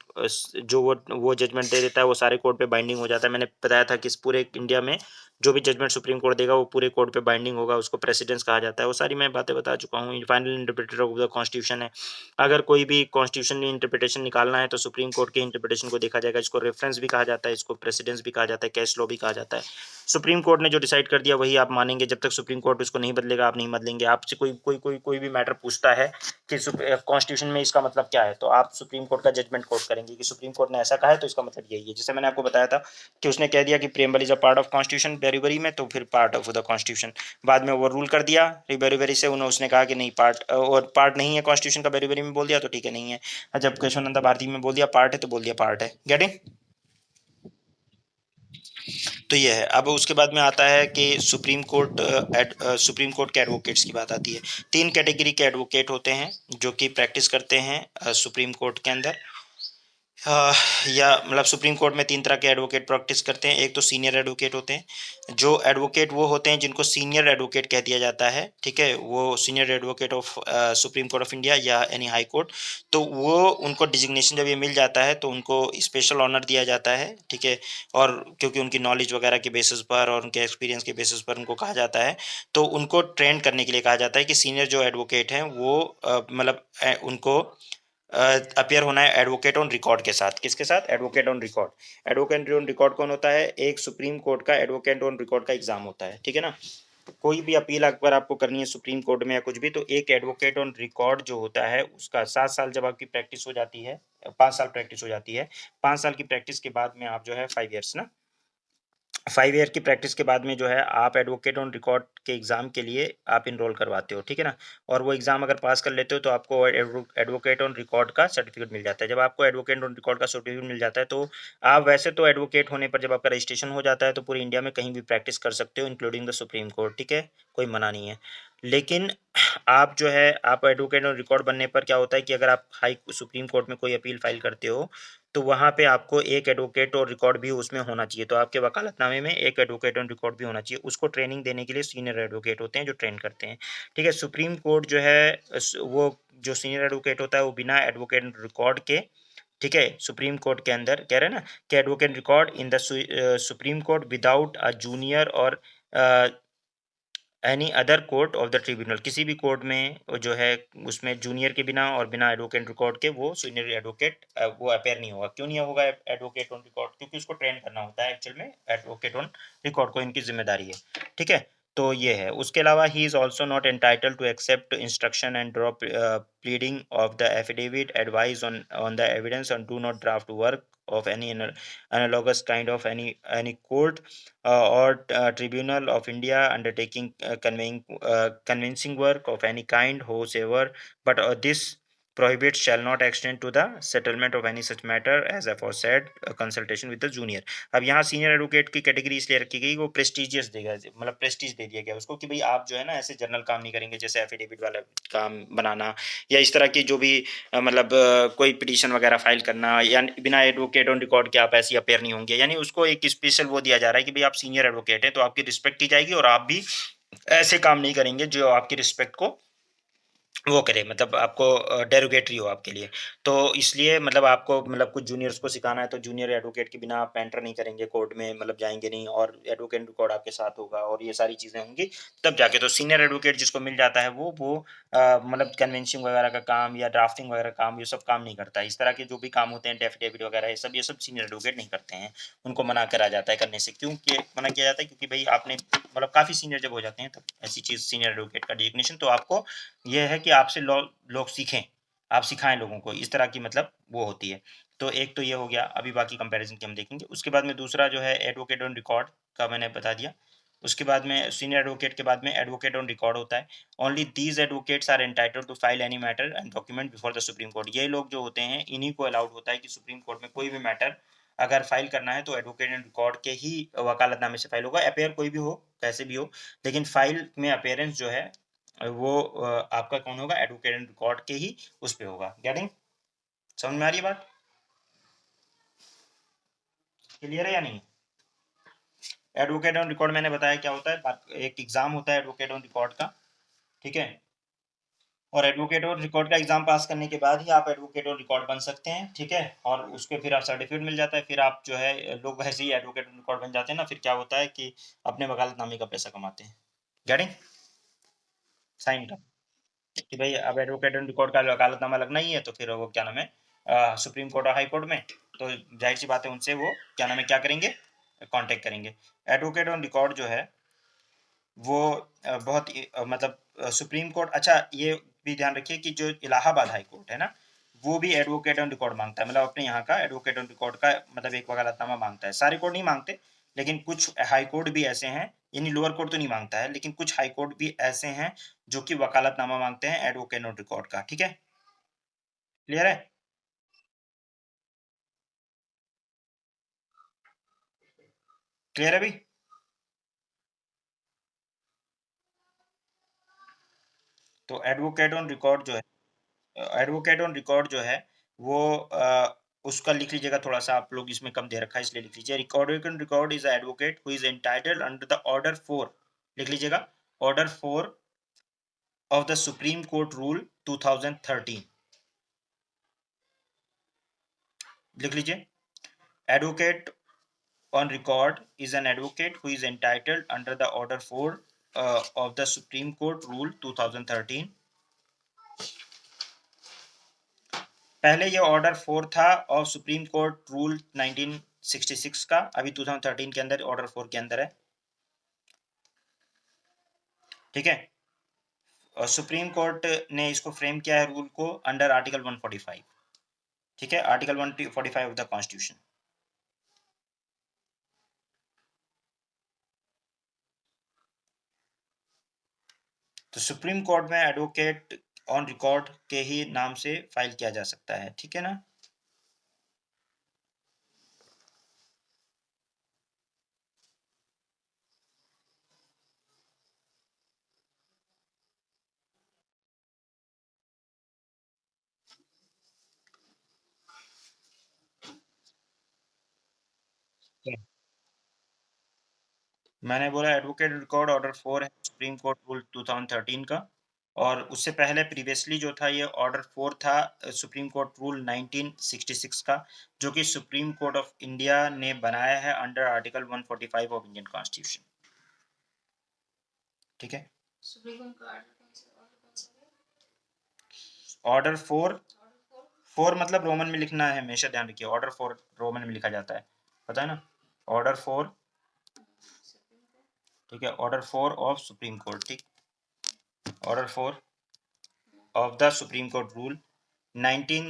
जो वो जजमेंट दे देता है वो सारे कोर्ट पे बाइंडिंग हो जाता है। मैंने बताया था कि इस पूरे इंडिया में जो भी जजमेंट सुप्रीम कोर्ट देगा वो पूरे कोर्ट पे बाइंडिंग होगा, उसको प्रेसिडेंस कहा जाता है। वो सारी मैं बातें बता चुका हूँ। Final interpreter of the constitution है। अगर कोई भी कॉन्स्टिट्यूशन इंटरप्रिटेशन निकालना है तो सुप्रीम कोर्ट के इंटरप्रिटेशन को देखा जाएगा। इसको रेफरेंस भी कहा जाता है, इसको प्रेसिडेंस भी कहा जाता है, केस लॉ भी कहा जाता है। सुप्रीम कोर्ट ने जो डिसाइड कर दिया वही आप मानेंगे, जब तक सुप्रीम कोर्ट उसको नहीं बदलेगा आप नहीं बदलेंगे। आपसे कोई भी मैटर पूछता है कि कॉन्स्टिट्यूशन में इसका मतलब क्या है, तो आप सुप्रीम कोर्ट का जजमेंट कोट करेंगे कि सुप्रीम कोर्ट ने ऐसा कहा है तो इसका मतलब यही है। जैसे मैंने आपको बताया था कि उसने कह दिया कि preamble is a part of constitution Berubari में, तो फिर पार्ट ऑफ द कॉन्स्टिट्यूशन। बाद में वो रूल कर दिया बेरीबरी से, उन्होंने उसने कहा कि नहीं पार्ट नहीं है कॉन्स्टिट्यूशन का, बेरीबरी में बोल दिया तो ठीक है नहीं है। जब केशवानंद भारती में बोल दिया पार्ट है तो बोल दिया पार्ट है। गेटिंग? तो ये है। अब उसके बाद में आता है कि सुप्रीम कोर्ट के एडवोकेट्स की बात आती है। 3 कैटेगरी के एडवोकेट होते हैं जो कि प्रैक्टिस करते हैं सुप्रीम कोर्ट के अंदर। अ, या मतलब सुप्रीम कोर्ट में 3 तरह के एडवोकेट प्रैक्टिस करते हैं। एक तो सीनियर एडवोकेट होते हैं। जो एडवोकेट वो होते हैं जिनको सीनियर एडवोकेट कह दिया जाता है, ठीक है? वो senior advocate of supreme court of India या एनी हाई कोर्ट। तो वो उनको डिजिग्नेशन जब ये मिल जाता है तो उनको स्पेशल ऑनर दिया जाता है, ठीक है? और क्योंकि उनकी नॉलेज वगैरह के बेसिस पर और उनके एक्सपीरियंस के बेसिस पर उनको कहा जाता है, तो उनको ट्रेन करने के लिए कहा जाता है कि सीनियर जो एडवोकेट हैं वो मतलब उनको अपीयर होना है एडवोकेट ऑन रिकॉर्ड के साथ। किसके साथ? Advocate on record. Advocate on record कौन होता है? एक सुप्रीम कोर्ट का एडवोकेट ऑन रिकॉर्ड का एग्जाम होता है, ठीक है ना। कोई भी अपील अगर आपको करनी है सुप्रीम कोर्ट में या कुछ भी, तो एक एडवोकेट ऑन रिकॉर्ड जो होता है उसका 7 साल जब आपकी प्रैक्टिस हो जाती है, 5 साल प्रैक्टिस हो जाती है, 5 साल की प्रैक्टिस के बाद में आप जो है 5 ईयर्स ना, 5 ईयर की प्रैक्टिस के बाद में जो है आप एडवोकेट ऑन रिकॉर्ड के एग्ज़ाम के लिए आप इनरोल करवाते हो, ठीक है ना। और वो एग्ज़ाम अगर पास कर लेते हो तो आपको एडवोकेट ऑन रिकॉर्ड का सर्टिफिकेट मिल जाता है। जब आपको एडवोकेट ऑन रिकॉर्ड का सर्टिफिकेट मिल जाता है तो आप वैसे तो एडवोकेट होने पर जब आपका रजिस्ट्रेशन हो जाता है तो पूरी इंडिया में कहीं भी प्रैक्टिस कर सकते हो इंक्लूडिंग द सुप्रीम कोर्ट, ठीक है, कोई मना नहीं है। लेकिन आप जो है आप एडवोकेट ऑन रिकॉर्ड बनने पर क्या होता है कि अगर आप हाई सुप्रीम कोर्ट में कोई अपील फाइल करते हो तो वहाँ पे आपको एक एडवोकेट और रिकॉर्ड भी उसमें होना चाहिए। तो आपके वकालतनामे में एक एडवोकेट और रिकॉर्ड भी होना चाहिए। उसको ट्रेनिंग देने के लिए सीनियर एडवोकेट होते हैं जो ट्रेन करते हैं, ठीक है। सुप्रीम कोर्ट जो है वो जो सीनियर एडवोकेट होता है वो बिना एडवोकेट रिकॉर्ड के, ठीक है, सुप्रीम कोर्ट के अंदर कह रहे हैं ना कि advocate record in the supreme court without a junior और any other court of the tribunal, किसी भी कोर्ट में जो है उसमें जूनियर के बिना और बिना एडवोकेट रिकॉर्ड के वो सीनियर एडवोकेट वो अपेयर नहीं होगा। क्यों नहीं होगा एडवोकेट ऑन रिकॉर्ड? क्योंकि उसको ट्रेन करना होता है एक्चुअल में एडवोकेट ऑन रिकॉर्ड को, इनकी जिम्मेदारी है। ठीक है, तो ये है। उसके अलावा he is also not entitle to accept instruction and draw pleading of the affidavit advise on the evidence and do not draft work of any analogous kind of any court or tribunal of India undertaking convincing work of any kind whosoever, but this prohibits shall not extend to the settlement of any such matter as aforesaid consultation with the junior। अब यहाँ senior advocate की category इसलिए रखी गई, वो prestigious देगा, मतलब Prestige दे दिया गया उसको कि भाई आप जो है ना ऐसे जनरल काम नहीं करेंगे, जैसे एफिडेविट वाला काम बनाना या इस तरह की जो भी मतलब कोई पिटीशन वगैरह फाइल करना, या बिना एडवोकेट ऑन रिकॉर्ड के आप ऐसे अपेयर नहीं होंगे। यानी उसको एक स्पेशल वो दिया जा रहा है कि भाई आप सीनियर एडवोकेट हैं तो आपकी रिस्पेक्ट की जाएगी और आप भी ऐसे काम नहीं करेंगे जो आपकी रिस्पेक्ट को वो करे, मतलब आपको डेरोगेटरी हो आपके लिए। तो इसलिए मतलब आपको मतलब कुछ जूनियर्स को सिखाना है तो जूनियर एडवोकेट के बिना आप एंटर नहीं करेंगे कोर्ट में, मतलब जाएँगे नहीं, और एडवोकेट रिकॉर्ड आपके साथ होगा और ये सारी चीज़ें होंगी तब जाके। तो सीनियर एडवोकेट जिसको मिल जाता है वो मतलब कन्विंसिंग वगैरह का काम या ड्राफ्टिंग वगैरह काम, ये सब काम नहीं करता है। इस तरह के जो भी काम होते हैं एफिडेविट वगैरह ये सब सीनियर एडवोकेट नहीं करते हैं। उनको मना करा जाता है करने से। क्यों कि मना किया जाता है? क्योंकि भई आपने मतलब काफ़ी सीनियर जब हो जाते हैं तब ऐसी चीज़ सीनियर एडवोकेट का डिजिग्नेशन, तो आपको ये है कि आपसे लोग सीखें, आप सिखाएँ लोगों को, इस तरह की मतलब वो होती है। तो एक तो ये हो गया, अभी बाकी कंपैरिज़न की हम देखेंगे। उसके बाद में दूसरा जो है एडवोकेट ऑन रिकॉर्ड का मैंने बता दिया। उसके बाद में सीनियर एडवोकेट के बाद में एडवोकेट ऑन रिकॉर्ड होता है। Only these advocates are entitled to file any matter and document before the supreme court. ये लोग जो होते हैं इन्हीं को अलाउड होता है कि सुप्रीम कोर्ट में कोई भी मैटर अगर फाइल करना है तो एडवोकेट ऑन रिकॉर्ड के ही वकालतनामे से फाइल होगा। अपेयर कोई भी हो, कैसे भी हो, लेकिन फाइल में अपीयरेंस जो है वो आपका कौन होगा? एडवोकेट एंड रिकॉर्ड के ही उस पे होगा। गेटिंग? समझ में आ रही है बात? क्लियर है या नहीं? एडवोकेट ऑन रिकॉर्ड मैंने बताया क्या होता है। एक एग्जाम होता है एडवोकेट ऑन रिकॉर्ड का, ठीक है, और एडवोकेट ऑन रिकॉर्ड का एग्जाम पास करने के बाद ही आप एडवोकेट ऑन रिकॉर्ड बन सकते हैं, ठीक है, और उसके फिर आप सर्टिफिकेट मिल जाता है। फिर आप जो है लोग वैसे ही एडवोकेट ऑन रिकॉर्ड बन जाते हैं ना, फिर क्या होता है कि अपने वकालतनामे का पैसा कमाते हैं। गेटिंग? साइन का कि भाई अब एडवोकेट ऑन रिकॉर्ड का वकालतनामा लगना ही है, तो फिर वो क्या नाम है सुप्रीम कोर्ट और हाई कोर्ट में, तो जाहिर सी बात है उनसे वो क्या नाम है क्या करेंगे, कांटेक्ट करेंगे। एडवोकेट ऑन रिकॉर्ड जो है वो बहुत सुप्रीम कोर्ट, अच्छा ये भी ध्यान रखिए कि जो इलाहाबाद हाई कोर्ट है ना, वो भी एडवोकेट ऑन रिकॉर्ड मांगता है, मतलब अपने यहाँ का एडवोकेट ऑन रिकॉर्ड का मतलब एक वकालतनामा मांगता है। सारे कोर्ट नहीं मांगते, लेकिन कुछ हाई कोर्ट भी ऐसे हैं, यानी लोअर कोर्ट तो नहीं मांगता है, लेकिन कुछ हाई कोर्ट भी ऐसे हैं जो कि वकालतनामा मांगते हैं एडवोकेट ऑन रिकॉर्ड का। ठीक है, क्लियर है? क्लियर है भाई? तो एडवोकेट ऑन रिकॉर्ड जो है, एडवोकेट ऑन रिकॉर्ड जो है वो उसका लिख लीजिएगा, थोड़ा सा आप लोग इसमें कम दे रखा है इसलिए लिख लीजिए। Record on record is advocate who is entitled under the order 4, लिख लीजिएगा, order 4 of the supreme court rule 2013, लिख लीजिए। Advocate on record is an advocate who is entitled under the order 4 of the Supreme Court Rule 2013। पहले ये order 4 था और supreme court rule 1966 का, अभी 2013 के अंदर ऑर्डर 4 के अंदर है। ठीक है, और सुप्रीम कोर्ट ने इसको फ्रेम किया है रूल को अंडर आर्टिकल 145। ठीक है, आर्टिकल 145 ऑफ द कॉन्स्टिट्यूशन। तो सुप्रीम कोर्ट में एडवोकेट ऑन रिकॉर्ड के ही नाम से फाइल किया जा सकता है। ठीक है ना? मैंने बोला एडवोकेट रिकॉर्ड ऑर्डर 4 है सुप्रीम कोर्ट रूल 2013 का, और उससे पहले प्रीवियसली जो था ये ऑर्डर 4 था सुप्रीम कोर्ट रूल 1966 का, जो कि सुप्रीम कोर्ट ऑफ इंडिया ने बनाया है under article 145 of Indian constitution. ठीक है, ऑर्डर 4 मतलब रोमन में लिखना है, हमेशा ध्यान रखिए। ऑर्डर 4 रोमन में लिखा जाता है, पता है ना। ऑर्डर 4, ठीक है, ऑर्डर 4 ऑफ सुप्रीम कोर्ट, ठीक, order 4 of the supreme court rule 19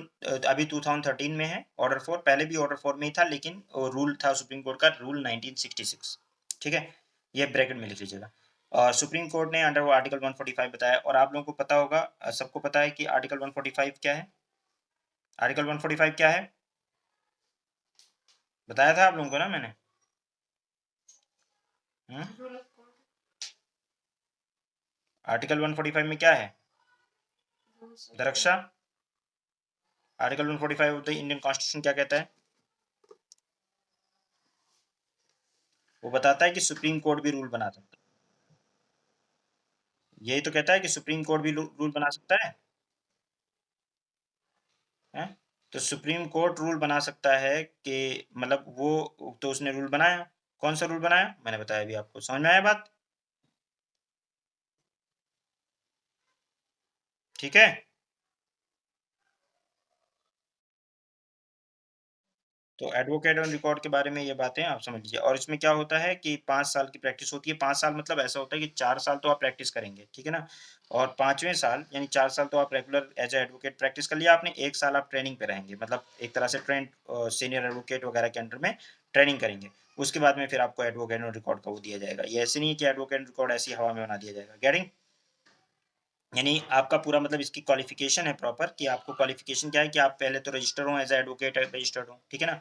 अभी 2013 में है ऑर्डर 4, पहले भी ऑर्डर 4 में ही था, लेकिन रूल था सुप्रीम कोर्ट का रूल 1966, ठीक है, ये ब्रैकेट में लिख लीजिएगा। सुप्रीम कोर्ट ने अंडर वो आर्टिकल 145 बताया, और आप लोगों को पता होगा, सबको पता है कि आर्टिकल 145 क्या है। आर्टिकल 145 क्या है, बताया था आप लोगों को ना मैंने। आर्टिकल 145 में क्या है, दरक्षा, article 145 of the Indian constitution क्या कहता है, वो बताता है कि सुप्रीम कोर्ट भी रूल बना सकता है। यही तो कहता है कि सुप्रीम कोर्ट भी रूल बना सकता है। तो सुप्रीम कोर्ट रूल बना सकता है कि मतलब वो तो उसने रूल बनाया, कौन सा रूल बनाया, मैंने बताया अभी आपको, समझ में आया बात, ठीक है। तो एडवोकेट ऑन रिकॉर्ड के बारे में ये बातें आप समझ लीजिए। और इसमें क्या होता है कि 5 साल की प्रैक्टिस होती है। 5 साल मतलब ऐसा होता है कि 4 साल तो आप प्रैक्टिस करेंगे, ठीक है ना, और 5वें साल यानी 4 साल तो आप regular as a advocate practice कर लिया आपने, 1 साल आप ट्रेनिंग पे रहेंगे, मतलब एक तरह से ट्रेंड सीनियर एडवोकेट वगैरह के अंडर में ट्रेनिंग करेंगे। उसके बाद में फिर आपको एडवोकेट ऑन रिकॉर्ड का वो दिया जाएगा। ये ऐसे नहीं है कि एडवोकेट रिकॉर्ड ऐसी हवा में बना दिया जाएगा, गेटिंग, यानी आपका पूरा मतलब इसकी क्वालिफिकेशन है प्रॉपर, कि आपको क्वालिफिकेशन क्या है कि आप पहले तो रजिस्टर हो, एज एडवोकेट रजिस्टर्ड हो, ठीक है ना,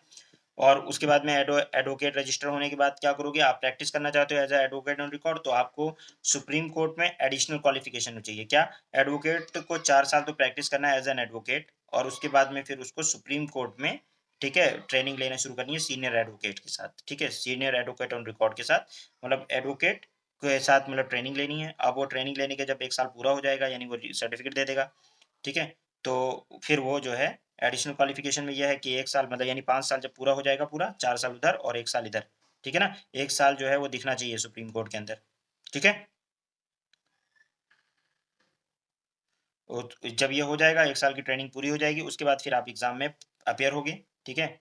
और उसके बाद में एडवोकेट रजिस्टर होने के बाद क्या करोगे, आप प्रैक्टिस करना चाहते हो एज एडवोकेट ऑन रिकॉर्ड, तो आपको सुप्रीम कोर्ट में एडिशनल क्वालिफिकेशन चाहिए, क्या, एडवोकेट को 4 साल तो प्रैक्टिस करना है एज एन एडवोकेट, और उसके बाद में फिर उसको सुप्रीम कोर्ट में, ठीक है, ट्रेनिंग लेना शुरू करनी है सीनियर एडवोकेट के साथ, ठीक है, सीनियर एडवोकेट ऑन रिकॉर्ड के साथ, मतलब एडवोकेट के साथ मतलब ट्रेनिंग लेनी है। अब वो ट्रेनिंग लेने के जब 1 साल पूरा हो जाएगा, यानी वो सर्टिफिकेट दे देगा, ठीक है, तो फिर वो जो है एडिशनल क्वालिफिकेशन में यह है कि 1 साल मतलब यानी 5 साल जब पूरा हो जाएगा पूरा, 4 साल उधर और 1 साल इधर, ठीक है ना, 1 साल जो है वो दिखना चाहिए सुप्रीम कोर्ट के अंदर, ठीक है। जब ये हो जाएगा, 1 साल की ट्रेनिंग पूरी हो जाएगी, उसके बाद फिर आप एग्जाम में अपेयर होगे, ठीक है,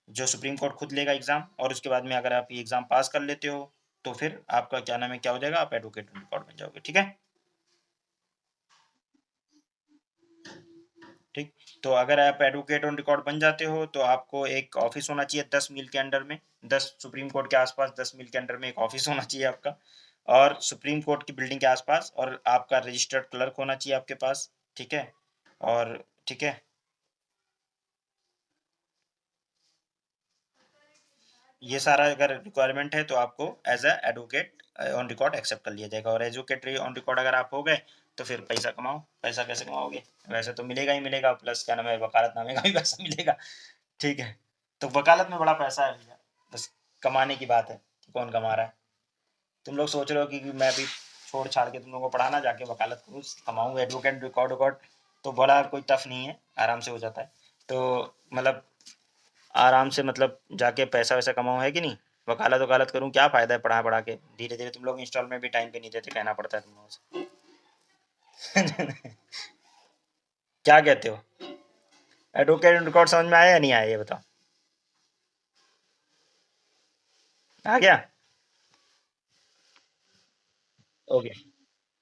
जो सुप्रीम कोर्ट खुद लेगा एग्जाम, और उसके बाद में अगर आप ये एग्जाम पास कर लेते हो, तो फिर आपका क्या नाम है, क्या हो जाएगा, आप एडवोकेट रिकॉर्ड बन जाओगे, ठीक है, ठीक। तो अगर आप एडवोकेट ऑन रिकॉर्ड बन जाते हो, तो आपको एक ऑफिस होना चाहिए 10 मील के अंडर में, 10 सुप्रीम कोर्ट के आसपास 10 मील के अंडर में एक ऑफिस होना चाहिए आपका, और सुप्रीम कोर्ट की बिल्डिंग के आसपास, और आपका रजिस्टर्ड क्लर्क होना चाहिए आपके पास, ठीक है, और ठीक है, ये सारा अगर रिक्वायरमेंट है तो आपको as a advocate on record accept कर लिया जाएगा। और एडवोकेट ऑन रिकॉर्ड अगर आप हो गए, तो फिर पैसा कमाओ। पैसा कैसे कमाओगे, वैसे तो मिलेगा ही मिलेगा, प्लस क्या नाम है, वकालतनामे का भी पैसा मिलेगा, ठीक है। तो वकालत में बड़ा पैसा है भैया, बस कमाने की बात है कि कौन कमा रहा है। तुम लोग सोच रहे हो कि मैं भी छोड़ छाड़ के तुम लोगों को पढ़ाना, जाके वकालत करूँ, कमाऊँ, एडवोकेट रिकॉर्ड रिकॉर्ड, तो बड़ा कोई टफ नहीं है, आराम से हो जाता है। तो मतलब आराम से मतलब जाके पैसा वैसा कमाऊँ, है कि नहीं। वकालत वकालत करूँ, क्या फ़ायदा है पढ़ा पढ़ा के, धीरे धीरे तुम लोग इंस्टॉलमेंट भी टाइम पे नहीं देते, कहना पड़ता है तुम लोगों से। क्या कहते हो, एडवोकेट रिकॉर्ड समझ में आया या नहीं आया, ये बताओ, आ गया, ओके।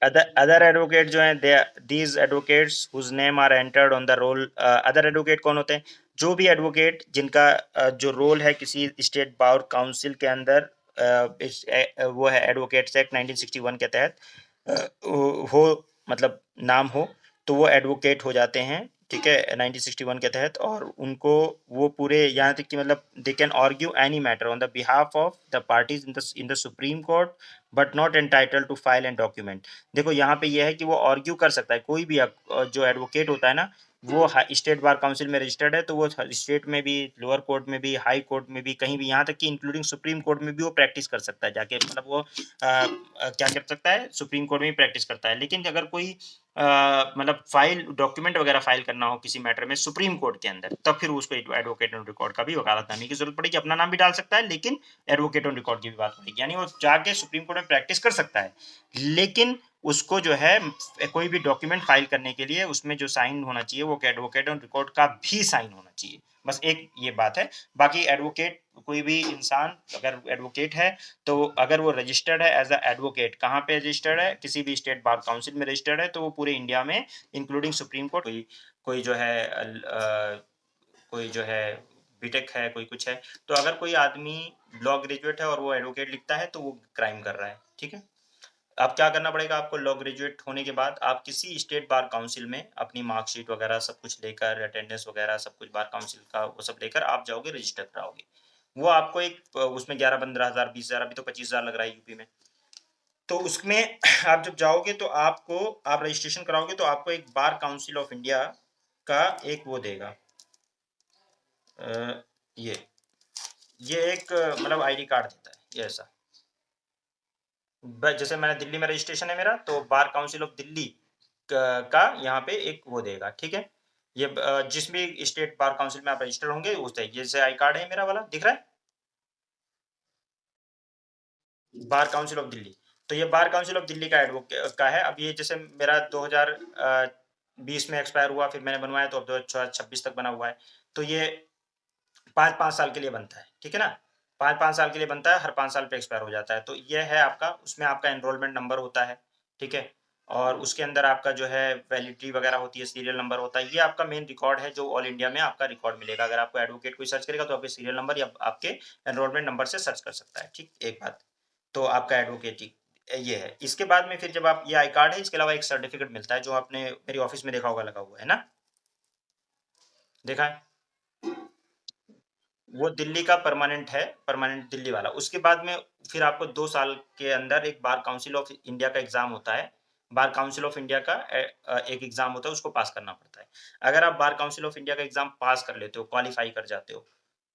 अदर एडवोकेट जो हैं, they these advocates whose name are entered on the roll. Other advocate कौन होते हैं, जो भी एडवोकेट जिनका जो रोल है किसी स्टेट बार काउंसिल के अंदर, वो है एडवोकेट्स एक्ट 1961 के तहत हो, मतलब नाम हो, तो वो एडवोकेट हो जाते हैं, ठीक है, 1961 के तहत। और उनको वो पूरे यहाँ तक कि मतलब they can argue any matter on the behalf of the parties in the supreme court, but not entitle to file and document. देखो यहाँ पे यह है कि वो आर्ग्यू कर सकता है, कोई भी जो एडवोकेट होता है ना, वो स्टेट बार काउंसिल में रजिस्टर्ड है, तो वो स्टेट में भी, लोअर कोर्ट में भी, हाई कोर्ट में भी, कहीं भी, यहाँ तक कि इंक्लूडिंग सुप्रीम कोर्ट में भी वो प्रैक्टिस कर सकता है जाके, मतलब वो क्या कर सकता है, सुप्रीम कोर्ट में भी प्रैक्टिस करता है। लेकिन अगर कोई मतलब फाइल डॉक्यूमेंट वगैरह फाइल करना हो किसी मैटर में सुप्रीम कोर्ट के अंदर, तब फिर उसको एडवोकेट ऑन रिकॉर्ड का भी वकालतनामे की जरूरत पड़ेगी। अपना नाम भी डाल सकता है, लेकिन एडवोकेट ऑन रिकॉर्ड की भी बात पड़ेगी, यानी वो जाके सुप्रीम कोर्ट में प्रैक्टिस कर सकता है, लेकिन उसको जो है कोई भी डॉक्यूमेंट फाइल करने के लिए उसमें जो साइन होना चाहिए वो एडवोकेट ऑन रिकॉर्ड का भी साइन होना चाहिए। बस एक ये बात है। बाकी एडवोकेट, कोई भी इंसान अगर एडवोकेट है तो अगर वो रजिस्टर्ड है एज अ एडवोकेट, कहाँ पे रजिस्टर्ड है, किसी भी स्टेट बार काउंसिल में रजिस्टर्ड है, तो वो पूरे इंडिया में इंक्लूडिंग सुप्रीम कोर्ट, कोई जो है कोई जो है बीटेक है, कोई कुछ है, तो अगर कोई आदमी लॉ ग्रेजुएट है और वो एडवोकेट लिखता है तो वो क्राइम कर रहा है। ठीक है, अब क्या करना पड़ेगा आपको, लॉ ग्रेजुएट होने के बाद आप किसी स्टेट बार काउंसिल में अपनी मार्कशीट वगैरह सब कुछ लेकर, अटेंडेंस वगैरह सब कुछ बार काउंसिल का वो सब लेकर आप जाओगे, रजिस्टर कराओगे। वो आपको एक उसमें 11-15 हज़ार 20 हज़ार, अभी तो 25 हज़ार लग रहा है यूपी में। तो उसमें आप जब जाओगे तो आपको, आप रजिस्ट्रेशन कराओगे तो आपको एक बार काउंसिल ऑफ इंडिया का एक वो देगा, अ, ये एक मतलब आईडी कार्ड देता है ये ऐसा। जैसे मैंने दिल्ली में रजिस्ट्रेशन है मेरा, तो बार काउंसिल ऑफ दिल्ली का यहाँ पे एक वो देगा। ठीक है, ये जिस भी स्टेट बार काउंसिल में आप रजिस्टर होंगे उस जैसे आई कार्ड है मेरा वाला, दिख रहा है, बार काउंसिल ऑफ दिल्ली। तो ये बार काउंसिल ऑफ दिल्ली का एडवोकेट का है। अब ये जैसे मेरा 2020 में एक्सपायर हुआ, फिर मैंने बनवाया तो अब 2026 तक बना हुआ है। तो ये 5-5 साल के लिए बनता है। ठीक है ना, 5-5 साल के लिए बनता है, हर 5 साल पे एक्सपायर हो जाता है। तो ये है आपका, उसमें आपका एनरोलमेंट नंबर होता है। ठीक है, और उसके अंदर आपका जो है वैलिडिटी वगैरह होती है, सीरियल नंबर होता है। ये आपका मेन रिकॉर्ड है जो ऑल इंडिया में आपका रिकॉर्ड मिलेगा। अगर आपको एडवोकेट कोई सर्च करेगा तो आपके सीरियल नंबर या आपके एनरोलमेंट नंबर से सर्च कर सकता है। ठीक, एक बात तो आपका एडवोकेट ये है। इसके बाद में फिर जब आप, ये आई कार्ड है, इसके अलावा एक सर्टिफिकेट मिलता है जो आपने मेरी ऑफिस में देखा होगा लगा हुआ है ना, देखा है, वो दिल्ली का परमानेंट है, परमानेंट दिल्ली वाला। उसके बाद में फिर आपको 2 साल के अंदर एक बार काउंसिल ऑफ इंडिया का एग्ज़ाम होता है। बार काउंसिल ऑफ इंडिया का एक एग्ज़ाम होता है, उसको पास करना पड़ता है। अगर आप बार काउंसिल ऑफ इंडिया का एग्ज़ाम पास कर लेते हो, क्वालीफाई कर जाते हो,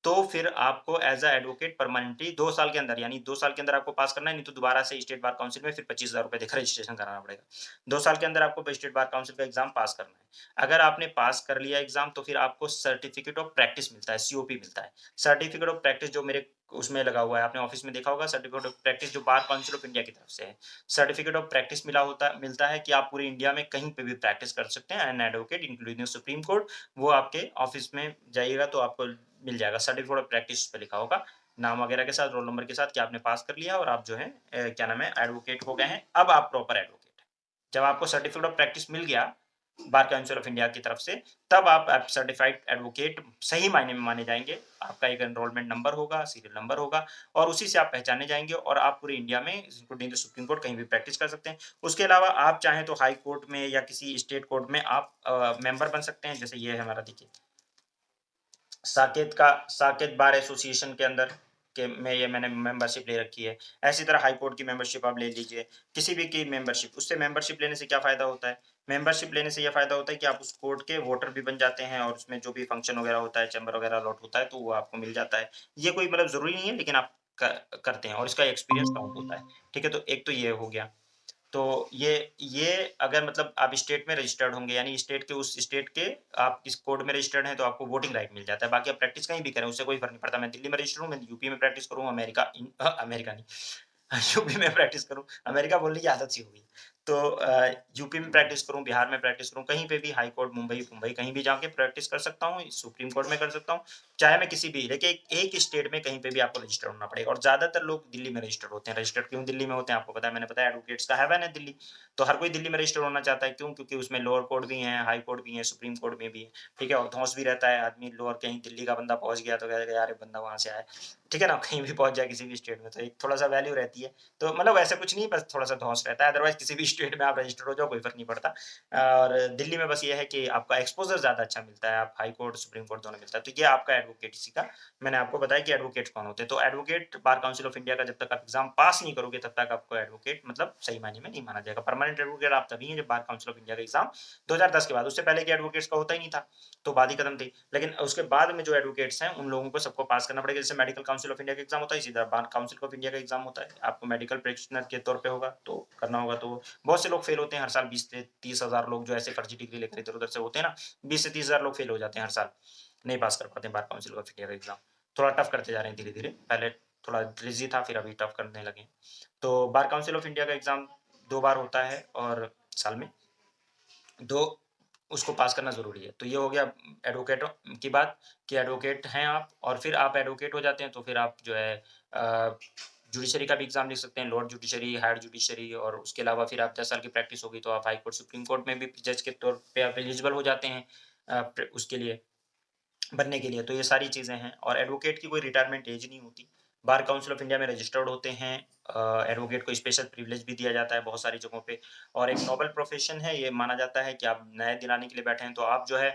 तो फिर आपको एज़ अ एडवोकेट परमानेंटली 2 साल के अंदर, यानी 2 साल के अंदर आपको पास करना है, नहीं तो दोबारा से स्टेट बार काउंसिल में फिर ₹25,000 देकर रजिस्ट्रेशन कराना पड़ेगा। 2 साल के अंदर आपको स्टेट बार काउंसिल का एग्ज़ाम पास करना है। अगर आपने पास कर लिया एग्ज़ाम तो फिर आपको सर्टिफिकेट ऑफ प्रैक्टिस मिलता है, सीओपी मिलता है। सर्टिफिकेट ऑफ प्रैक्टिस जो मेरे उसमें लगा हुआ है, आपने ऑफिस में देखा होगा, सर्टिफिकेट ऑफ प्रैक्टिस जो बार काउंसिल ऑफ इंडिया की तरफ से है। सर्टिफिकेट ऑफ प्रैक्टिस मिलता है कि आप पूरे इंडिया में कहीं पे भी प्रैक्टिस कर सकते हैं, an advocate including supreme court. वो आपके ऑफिस में जाइएगा तो आपको मिल जाएगा, सर्टिफिकेट ऑफ प्रैक्टिस पे लिखा होगा, नाम वगैरह के साथ, रोल नंबर के साथ, कि आपने पास कर लिया और आप जो है क्या नाम है, एडवोकेट हो गए हैं। अब आप प्रॉपर एडवोकेट हैं। जब आपको सर्टिफिकेट ऑफ प्रैक्टिस मिल गया बार काउंसिल ऑफ इंडिया की तरफ से, तब आप सर्टिफाइड एडवोकेट सही मायने में माने जाएंगे। आपका एक एनरोलमेंट नंबर होगा, सीरियल नंबर होगा, और उसी से आप पहचाने जाएंगे और आप पूरे इंडिया में इंक्लूडिंग द सुप्रीम कोर्ट कहीं भी प्रैक्टिस कर सकते हैं। उसके अलावा आप चाहें तो हाई कोर्ट में या किसी स्टेट कोर्ट में आप मेंबर बन सकते हैं। जैसे ये है हमारा, देखिए, साकेत बार एसोसिएशन के अंदर के में ये मैंने मेंबरशिप ले रखी है। ऐसी तरह हाई कोर्ट की मेंबरशिप आप ले लीजिए, किसी भी की मेंबरशिप। उससे मेंबरशिप लेने से क्या फ़ायदा होता है? मेंबरशिप लेने से ये फ़ायदा होता है कि आप उस कोर्ट के वोटर भी बन जाते हैं और उसमें जो भी फंक्शन वगैरह होता है, चैम्बर वगैरह अलॉट होता है, तो वो आपको मिल जाता है। ये कोई मतलब ज़रूरी नहीं है, लेकिन आप करते हैं और इसका एक्सपीरियंस काउंट होता है। ठीक है, तो एक तो ये हो गया। तो ये अगर मतलब आप स्टेट में रजिस्टर्ड होंगे, यानी स्टेट के, उस स्टेट के आप किस कोड में रजिस्टर्ड हैं, तो आपको वोटिंग राइट मिल जाता है। बाकी आप प्रैक्टिस कहीं भी करें, उससे कोई फ़र्क नहीं पड़ता। मैं दिल्ली में रजिस्टर हूँ, मैं यूपी में प्रैक्टिस करूँ, अमेरिका नहीं, यूपी में प्रैक्टिस करूँ, अमेरिका बोलने की आदत सी हो गई। तो यूपी में प्रैक्टिस करूँ, बिहार में प्रैक्टिस करूँ, कहीं पे भी हाई कोर्ट, मुंबई कहीं भी जाके प्रैक्टिस कर सकता हूँ, सुप्रीम कोर्ट में कर सकता हूँ, चाहे मैं किसी भी, लेकिन एक स्टेट में कहीं पे भी आपको रजिस्टर होना पड़ेगा। और ज़्यादातर लोग दिल्ली में रजिस्टर होते हैं। रजिस्टर क्यों दिल्ली में होते हैं आपको पता है, मैंने बताया एडवोकेट्स का हेवन है दिल्ली, तो हर कोई दिल्ली में रजिस्टर होना चाहता है। क्यों? क्योंकि उसमें लोअर कोर्ट भी हैं, हाई कोर्ट भी हैं, सुप्रीम कोर्ट में भी है। ठीक है, और धौंस भी रहता है, आदमी लोअर, कहीं दिल्ली का बंदा पहुँच गया तो कहेगा यार ये बंदा वहाँ से आया है। ठीक है ना, कहीं भी पहुँच जाए किसी भी स्टेट में, तो एक थोड़ा-सा वैल्यू रहती है। तो मतलब ऐसा कुछ नहीं, बस थोड़ा-सा धौंस रहता है, अदरवाइज़ किसी भी स्टेट में आप रजिस्टर हो जाओ, कोई फ़र्क नहीं पड़ता। और दिल्ली में बस ये है कि आपका एक्सपोज़र ज़्यादा अच्छा मिलता है, आप हाई कोर्ट, सुप्रीम कोर्ट दोनों मिलता है। तो ये आपका एडवोकेसी का मैंने आपको बताया कि एडवोकेट कौन होते हैं। तो advocate bar council of India का जब तक आप एग्ज़ाम पास नहीं करोगे, तब तक आपको एडवोकेट मतलब सही मायने में नहीं माना जाएगा। परमानेंट परमानेंट एडवोकेट आप तभी हैं जब बार काउंसिल ऑफ इंडिया का एग्जाम 2010 के बाद, उससे पहले के एडवोकेट्स का होता ही नहीं था, तो बात ही खत्म थी। लेकिन उसके बाद में जो एडवोकेट्स हैं उन लोगों को सबको पास करना पड़ेगा, जैसे मेडिकल काउंसिल ऑफ इंडिया का एग्जाम होता है, इसी तरह बार काउंसिल ऑफ इंडिया का एग्जाम होता है, आपको मेडिकल प्रैक्टिशनर के तौर पे होगा तो करना होगा। तो बहुत से लोग फेल होते हैं हर साल, 20 से 30 हजार लोग जो ऐसे फर्जी डिग्री लेकर इधर उधर से होते हैं ना, 20 से 30 हजार लोग फेल हो जाते हैं हर साल, नहीं पास कर पाते बार काउंसिल ऑफ इंडिया का एग्जाम। थोड़ा टफ करते जा रहे हैं धीरे धीरे, पहले थोड़ा इजी था फिर अभी टफ करने लगे हैं। तो बार काउंसिल ऑफ इंडिया का एग्जाम 2 बार होता है और साल में, तो उसको पास करना ज़रूरी है। तो ये हो गया एडवोकेटों की बात कि एडवोकेट हैं आप, और फिर आप एडवोकेट हो जाते हैं तो फिर आप जो है जुडिशरी का भी एग्ज़ाम लिख सकते हैं, लोअर जुडिशरी, हायर जुडिशरी, और उसके अलावा फिर आप 10 साल की प्रैक्टिस होगी तो आप हाई कोर्ट, सुप्रीम कोर्ट में भी जज के तौर पे आप एलिजिबल हो जाते हैं उसके लिए, बनने के लिए। तो ये सारी चीज़ें हैं, और एडवोकेट की कोई रिटायरमेंट एज नहीं होती। बार काउंसिल ऑफ इंडिया में रजिस्टर्ड होते हैं, एडवोकेट को स्पेशल प्रिविलेज भी दिया जाता है बहुत सारी जगहों पे, और एक नोबल प्रोफेशन है, ये माना जाता है कि आप न्याय दिलाने के लिए बैठे हैं, तो आप जो है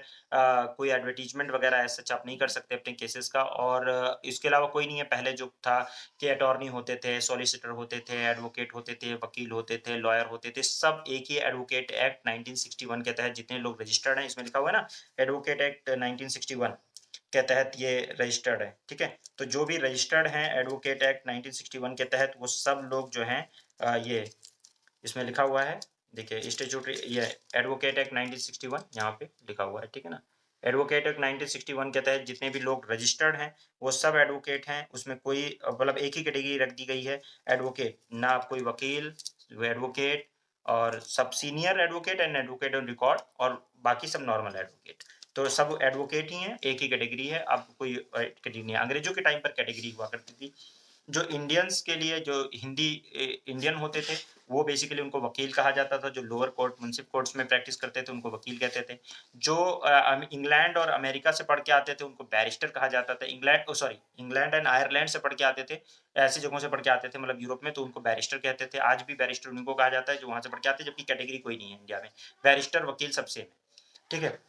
कोई एडवर्टाइजमेंट वगैरह ऐसा सच आप नहीं कर सकते अपने केसेस का। और इसके अलावा कोई नहीं है, पहले जो था कि अटॉर्नी होते थे, सॉलिसिटर होते थे, एडवोकेट होते थे, वकील होते थे, लॉयर होते थे, सब एक ही एडवोकेट एक्ट 1961 के तहत जितने लोग रजिस्टर्ड हैं, इसमें लिखा हुआ है ना, एडवोकेट एक्ट 1961 के तहत ये रजिस्टर्ड है, ठीक है। तो जो भी रजिस्टर्ड हैं एडवोकेट एक्ट 1961 के तहत, वो सब लोग जो हैं ये इसमें लिखा हुआ है, देखिए स्टैट्यूटरी, ये एडवोकेट एक्ट 1961 यहाँ पे लिखा हुआ है, ठीक है ना। एडवोकेट एक्ट 1961 के तहत जितने भी लोग रजिस्टर्ड हैं वो सब एडवोकेट हैं, उसमें कोई मतलब एक ही कैटेगरी रख दी गई है, एडवोकेट, ना आप कोई वकील, एडवोकेट, और सब senior advocate and advocate on record, और बाकी सब नॉर्मल एडवोकेट। तो सब एडवोकेट ही हैं, एक ही कैटेगरी है, अब कोई कैटेगरी नहीं है। अंग्रेजों के टाइम पर कैटेगरी हुआ करती थी। जो इंडियंस के लिए जो हिंदी इंडियन होते थे, वो बेसिकली उनको वकील कहा जाता था, जो लोअर कोर्ट मुंसिफ कोर्ट्स में प्रैक्टिस करते थे उनको वकील कहते थे। जो इंग्लैंड और अमेरिका से पढ़ के आते थे उनको बैरिस्टर कहा जाता था। इंग्लैंड एंड आयरलैंड से पढ़ के आते थे, ऐसी जगहों से पढ़ के आते थे मतलब यूरोप में, तो उनको बैरिस्टर कहते थे। आज भी बैरिस्टर उनको कहा जाता है जो वहाँ से पढ़ के आते हैं, जबकि कैटेगरी कोई नहीं है इंडिया में, बैरिस्टर वकील सब सेम है, ठीक है।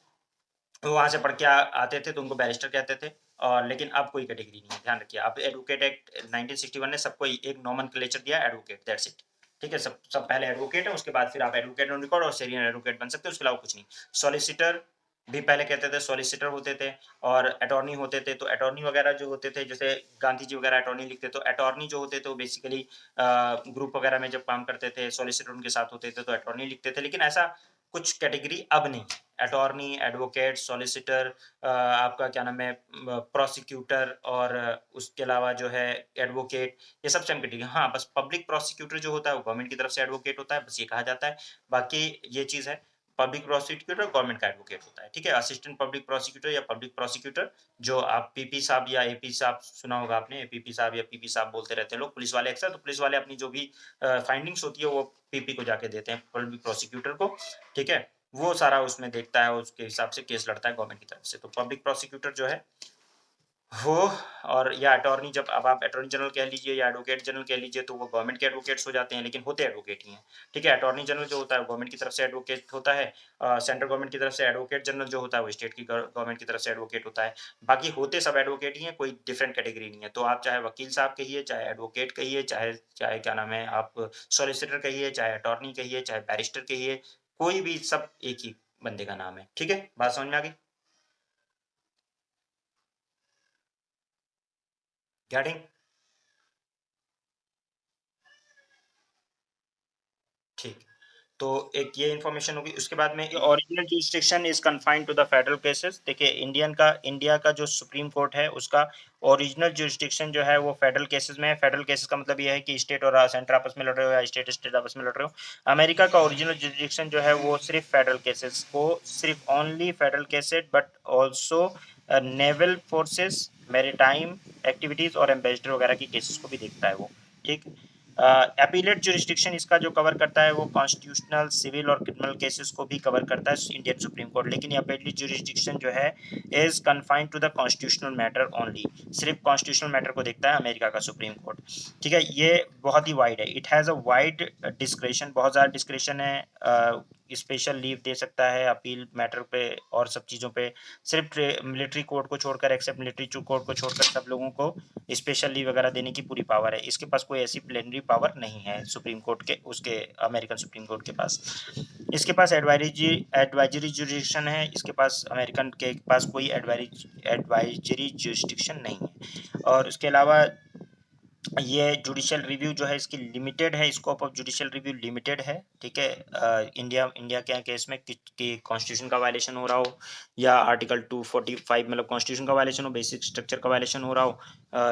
वो वहाँ से पढ़ के आते थे तो उनको बैरिस्टर कहते थे, और लेकिन अब कोई कैटेगरी नहीं है, ध्यान रखिए। अब एडवोकेट एक्ट 1961 ने सबको एक नॉमेनक्लेचर दिया, एडवोकेट, दैट्स इट, ठीक है। सब पहले एडवोकेट है, उसके बाद फिर आप एडवोकेट ऑन रिकॉर्ड और सीनियर एडवोकेट बन सकते हो, उसके अलावा कुछ नहीं। सॉलिसिटर भी पहले कहते थे, सॉलिसिटर होते थे, और अटॉर्नी होते थे। तो अटॉर्नी वगैरह जो होते थे, जैसे गांधी जी वगैरह अटॉर्नी लिखते, तो अटॉर्नी जो होते थे वो बेसिकली ग्रुप वगैरह में जब काम करते थे, सॉलिसिटर उनके साथ होते थे तो अटॉर्नी लिखते थे। लेकिन ऐसा कुछ कैटेगरी अब नहीं, अटॉर्नी, एडवोकेट, सॉलिसिटर, आपका क्या नाम है, प्रोसिक्यूटर, और उसके अलावा जो है एडवोकेट, ये सब सेम कैटेगरी। हाँ, बस पब्लिक प्रोसिक्यूटर जो होता है वो गवर्नमेंट की तरफ से एडवोकेट होता है, बस ये कहा जाता है। बाकी ये चीज़ है, पब्लिक प्रोसिक्यूटर गवर्नमेंट का एडवोकेट होता है, ठीक है। असिस्टेंट पब्लिक प्रोसिक्यूटर या पब्लिक प्रोसिक्यूटर, जो आप पीपी साहब या एपी साहब सुना होगा आपने, एपीपी साहब या पीपी साहब बोलते रहते हैं लोग, पुलिस वाले अक्सर, तो पुलिस वाले अपनी जो भी फाइंडिंग्स होती है वो पीपी को जाके देते हैं, पब्लिक प्रोसिक्यूटर को, ठीक है। वो सारा उसमें देखता है, उसके हिसाब से केस लड़ता है गवर्नमेंट की तरफ से। तो पब्लिक प्रोसिक्यूटर जो है वो, और या अटॉर्नी, जब अब आप अटॉर्नी जनरल कह लीजिए या एडवोकेट जनरल कह लीजिए, तो वो गवर्नमेंट के एडवोकेट्स हो जाते हैं, लेकिन होते एडवोकेट ही हैं, ठीक है। अटॉर्नी जनरल जो होता है गवर्नमेंट की तरफ से एडवोकेट होता है, सेंट्रल गवर्नमेंट की तरफ से एडवोकेट जनरल जो होता है वो स्टेट की गवर्नमेंट की तरफ से एडवोकेट होता है। बाकी होते सब एडवोकेट ही हैं, कोई डिफरेंट कैटेगरी नहीं है। तो आप चाहे वकील साहब कहिए, चाहे एडवोकेट कहिए, चाहे चाहे क्या नाम है, आप सॉलिसिटर कहिए, चाहे अटॉर्नी कहिए, चाहे बैरिस्टर कहिए, कोई भी, सब एक ही बंदे का नाम है, ठीक है। बात समझ में आ गई? गेटिंग? ठीक। तो एक ये इन्फॉर्मेशन होगी, उसके बाद में original jurisdiction is confined to the federal cases. देखिए इंडिया का जो सुप्रीम कोर्ट है उसका ओरिजिनल जुरिस्डिक्शन जो है वो फेडरल केसेस में है। फेडरल केसेस का मतलब ये है कि स्टेट और सेंटर आपस में लड़ रहे हो या स्टेट स्टेट आपस में लड़ रहे हो। अमेरिका का ओरिजिनल जुरिस्डिक्शन जो है वो सिर्फ फेडरल केसेस को, सिर्फ only federal cases, but also naval forces, maritime activities और एम्बेसडर वगैरह की केसेस को भी देखता है वो, ठीक। अपीलेट जुरिस्डिक्शन इसका जो कवर करता है वो कॉन्स्टिट्यूशनल, सिविल और क्रिमिनल केसेस को भी कवर करता है इंडियन सुप्रीम कोर्ट। लेकिन अपीलेट जुरिस्डिक्शन जो है is confined to the constitutional matter only, सिर्फ कॉन्स्टिट्यूशनल मैटर को देखता है अमेरिका का सुप्रीम कोर्ट, ठीक है। ये बहुत ही वाइड है, it has a wide discretion, बहुत ज़्यादा डिस्क्रेशन है स्पेशल लीव दे सकता है अपील मैटर पे और सब चीज़ों पे। सिर्फ मिलिट्री कोर्ट को छोड़कर, एक्सेप्ट मिलिट्री कोर्ट को छोड़कर सब लोगों को स्पेशल लीव वगैरह देने की पूरी पावर है। इसके पास कोई ऐसी प्लेनरी पावर नहीं है सुप्रीम कोर्ट के, उसके अमेरिकन सुप्रीम कोर्ट के पास। इसके पास एडवाइजरी जुरिडिक्शन है, इसके पास अमेरिकन के पास कोई एडवाइजरी जुरिडिक्शन नहीं है। और उसके अलावा ये जुडिशियल रिव्यू जो है इसकी लिमिटेड है, scope of judicial review limited है, ठीक है। इंडिया के केस में कि कॉन्स्टिट्यूशन का वायलेशन हो रहा हो या आर्टिकल 245 मतलब कॉन्स्टिट्यूशन का वायलेशन हो, बेसिक स्ट्रक्चर का वायलेशन हो रहा हो,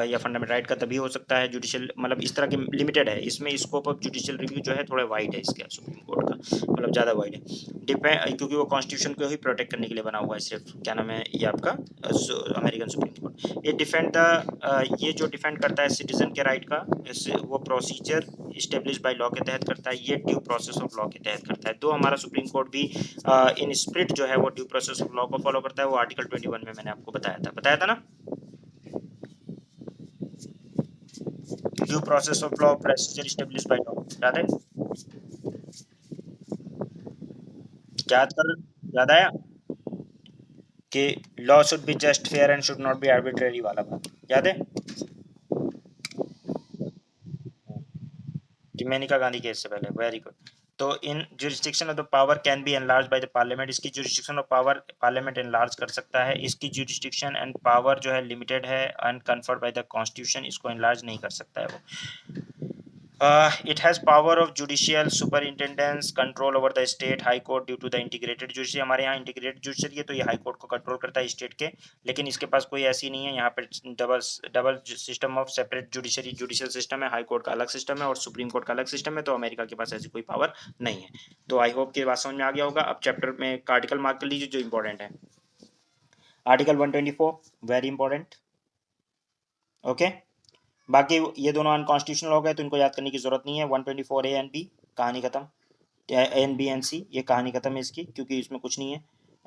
या फंडामेंटल राइट का तभी हो सकता है जुडिशियल, मतलब इस तरह के लिमिटेड है। इसमें स्कोप ऑफ जुडिशियल रिव्यू जो है थोड़ा वाइड है इसके सुप्रीम कोर्ट का, मतलब ज़्यादा वाइड है। डिपेंड, क्योंकि वो कॉन्स्टिट्यूशन को ही प्रोटेक्ट करने के लिए बना हुआ है सिर्फ, क्या नाम है ये आपका अमेरिकन सुप्रीम कोर्ट। ये डिफेंड द ये जो डिफेंड करता है सिटीजन के राइट का, वो प्रोसीजर इस्टेब्लिश बाय लॉ के तहत करता है, ये ड्यू प्रोसेस ऑफ लॉ के तहत करता है। तो हमारा सुप्रीम कोर्ट भी इन स्प्रिट जो है वो ड्यू प्रोसेस ऑफ लॉ को फॉलो करता है, वो आर्टिकल 21 में मैंने आपको बताया था ना, due process of law procedure establish by law, याद है? याद आया कि law should be just fair and should not be arbitrary वाला बात, याद है? मेनिका गांधी केस से पहले, वेरी गुड। तो in jurisdiction of the power can be enlarge by the parliament, इसकी jurisdiction of power parliament enlarge कर सकता है। इसकी जुरिस्डिक्शन एंड पावर जो है लिमिटेड है and conferred by the constitution, इसको एनलार्ज नहीं कर सकता है वो। It has power of judicial superintendence control over the state high court due to the integrated judiciary। हमारे यहाँ इंटीग्रेटेड जुडिशरी है तो ये हाई कोर्ट को कंट्रोल करता है स्टेट के, लेकिन इसके पास कोई ऐसी नहीं है। यहाँ पे double system of separate judiciary, judicial system है, हाई कोर्ट का अलग सिस्टम है और सुप्रीम कोर्ट का अलग सिस्टम है, तो अमेरिका के पास ऐसी कोई पावर नहीं है। तो आई होप कि बात समझ में आ गया होगा। अब चैप्टर में एक आर्टिकल मार्क कर लीजिए जो इंपॉर्टेंट है, आर्टिकल 124 वेरी इंपॉर्टेंट, ओके। बाकी ये दोनों अनकॉन्स्टिट्यूशनल हो गए तो इनको याद करने की जरूरत नहीं है। 124 ए एंड बी, कहानी खत्म। एन बी एन सी, ये कहानी खत्म है इसकी, क्योंकि इसमें कुछ नहीं है,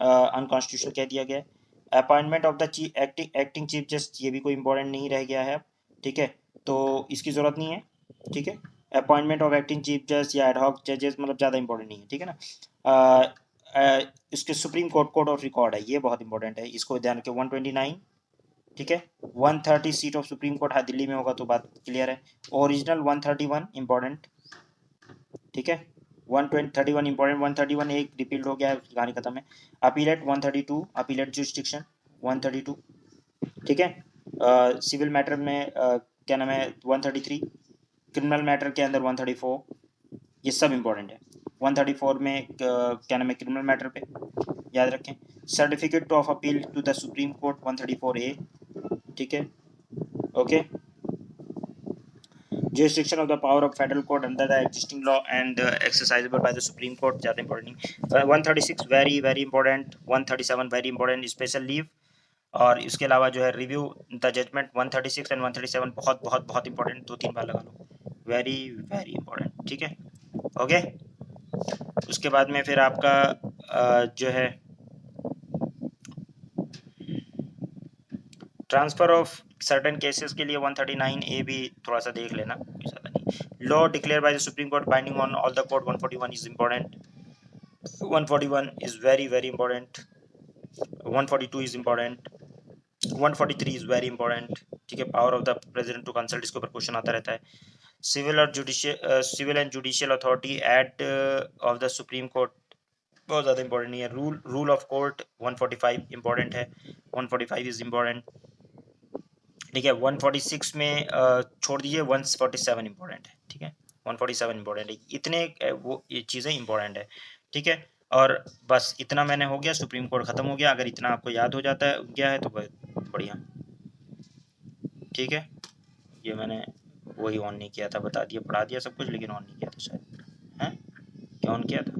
अनकॉन्स्टिट्यूशनल कह दिया गया है। Appointment of the acting chief justice, ये भी कोई इंपॉर्टेंट नहीं रह गया है अब, ठीक है, तो इसकी जरूरत नहीं है, ठीक है। Appointment of acting chief justice या एडहॉक जजेस मतलब ज़्यादा इंपॉर्टेंट नहीं है, ठीक है ना। इसके supreme court code of record है, ये बहुत इंपॉर्टेंट है, इसको ध्यान रखें। 129, ठीक है। 130 सीट ऑफ सुप्रीम कोर्ट, हाँ दिल्ली में होगा तो बात क्लियर है। ओरिजिनल 131 इंपॉर्टेंट, ठीक है। 131 इंपॉर्टेंट, 131 एक रिपील्ड हो गया है, कहानी खत्म है। अपीलेट 132, अपीलेट जुरिस्डिक्शन 132, ठीक है। सिविल मैटर में क्या नाम है 133, क्रिमिनल मैटर के अंदर 134, ये सब इंपॉर्टेंट है। 134 में क्या नाम है क्रिमिनल मैटर पे, याद रखें। Certificate of appeal to the supreme court 134A, ठीक है, okay. jurisdiction of the power of federal court under the existing law and exercisable by the supreme court, ज़्यादा important नहीं। 136 very very important, 137 very important, special leave. और इसके अलावा जो है review the judgement, 136 and 137 बहुत बहुत बहुत इंपॉर्टेंट, 2-3 बार लगा लो, वेरी वेरी इंपॉर्टेंट, ठीक है, ओके। उसके बाद में फिर आपका जो है ट्रांसफर ऑफ सर्टेन केसेस के लिए 139A भी थोड़ा सा देख लेना, ज़्यादा नहीं। Law declare by the supreme court binding on all the court, 141 is important, 141 is very very important, 142 is important, 143 is very important, ठीक है। Power of the president to consult, इसके ऊपर क्वेश्चन आता रहता है। Civil and judicial authority at of the supreme court, बहुत ज़्यादा important नहीं है। रूल ऑफ कोर्ट 145 इंपॉर्टेंट है, 145 इज इंपॉर्टेंट, ठीक है। 146 में छोड़ दीजिए, 147 इंपॉर्टेंट है, ठीक है, 147 इंपॉर्टेंट है। इतने वो ये चीज़ें इंपॉर्टेंट है, ठीक है। और बस इतना मैंने हो गया, सुप्रीम कोर्ट ख़त्म हो गया। अगर इतना आपको याद हो जाता है गया है तो बढ़िया, ठीक है। ये मैंने वही ऑन नहीं किया था, बता दिया, पढ़ा दिया सब कुछ, लेकिन ऑन नहीं किया था शायद, हैं क्या ऑन किया था?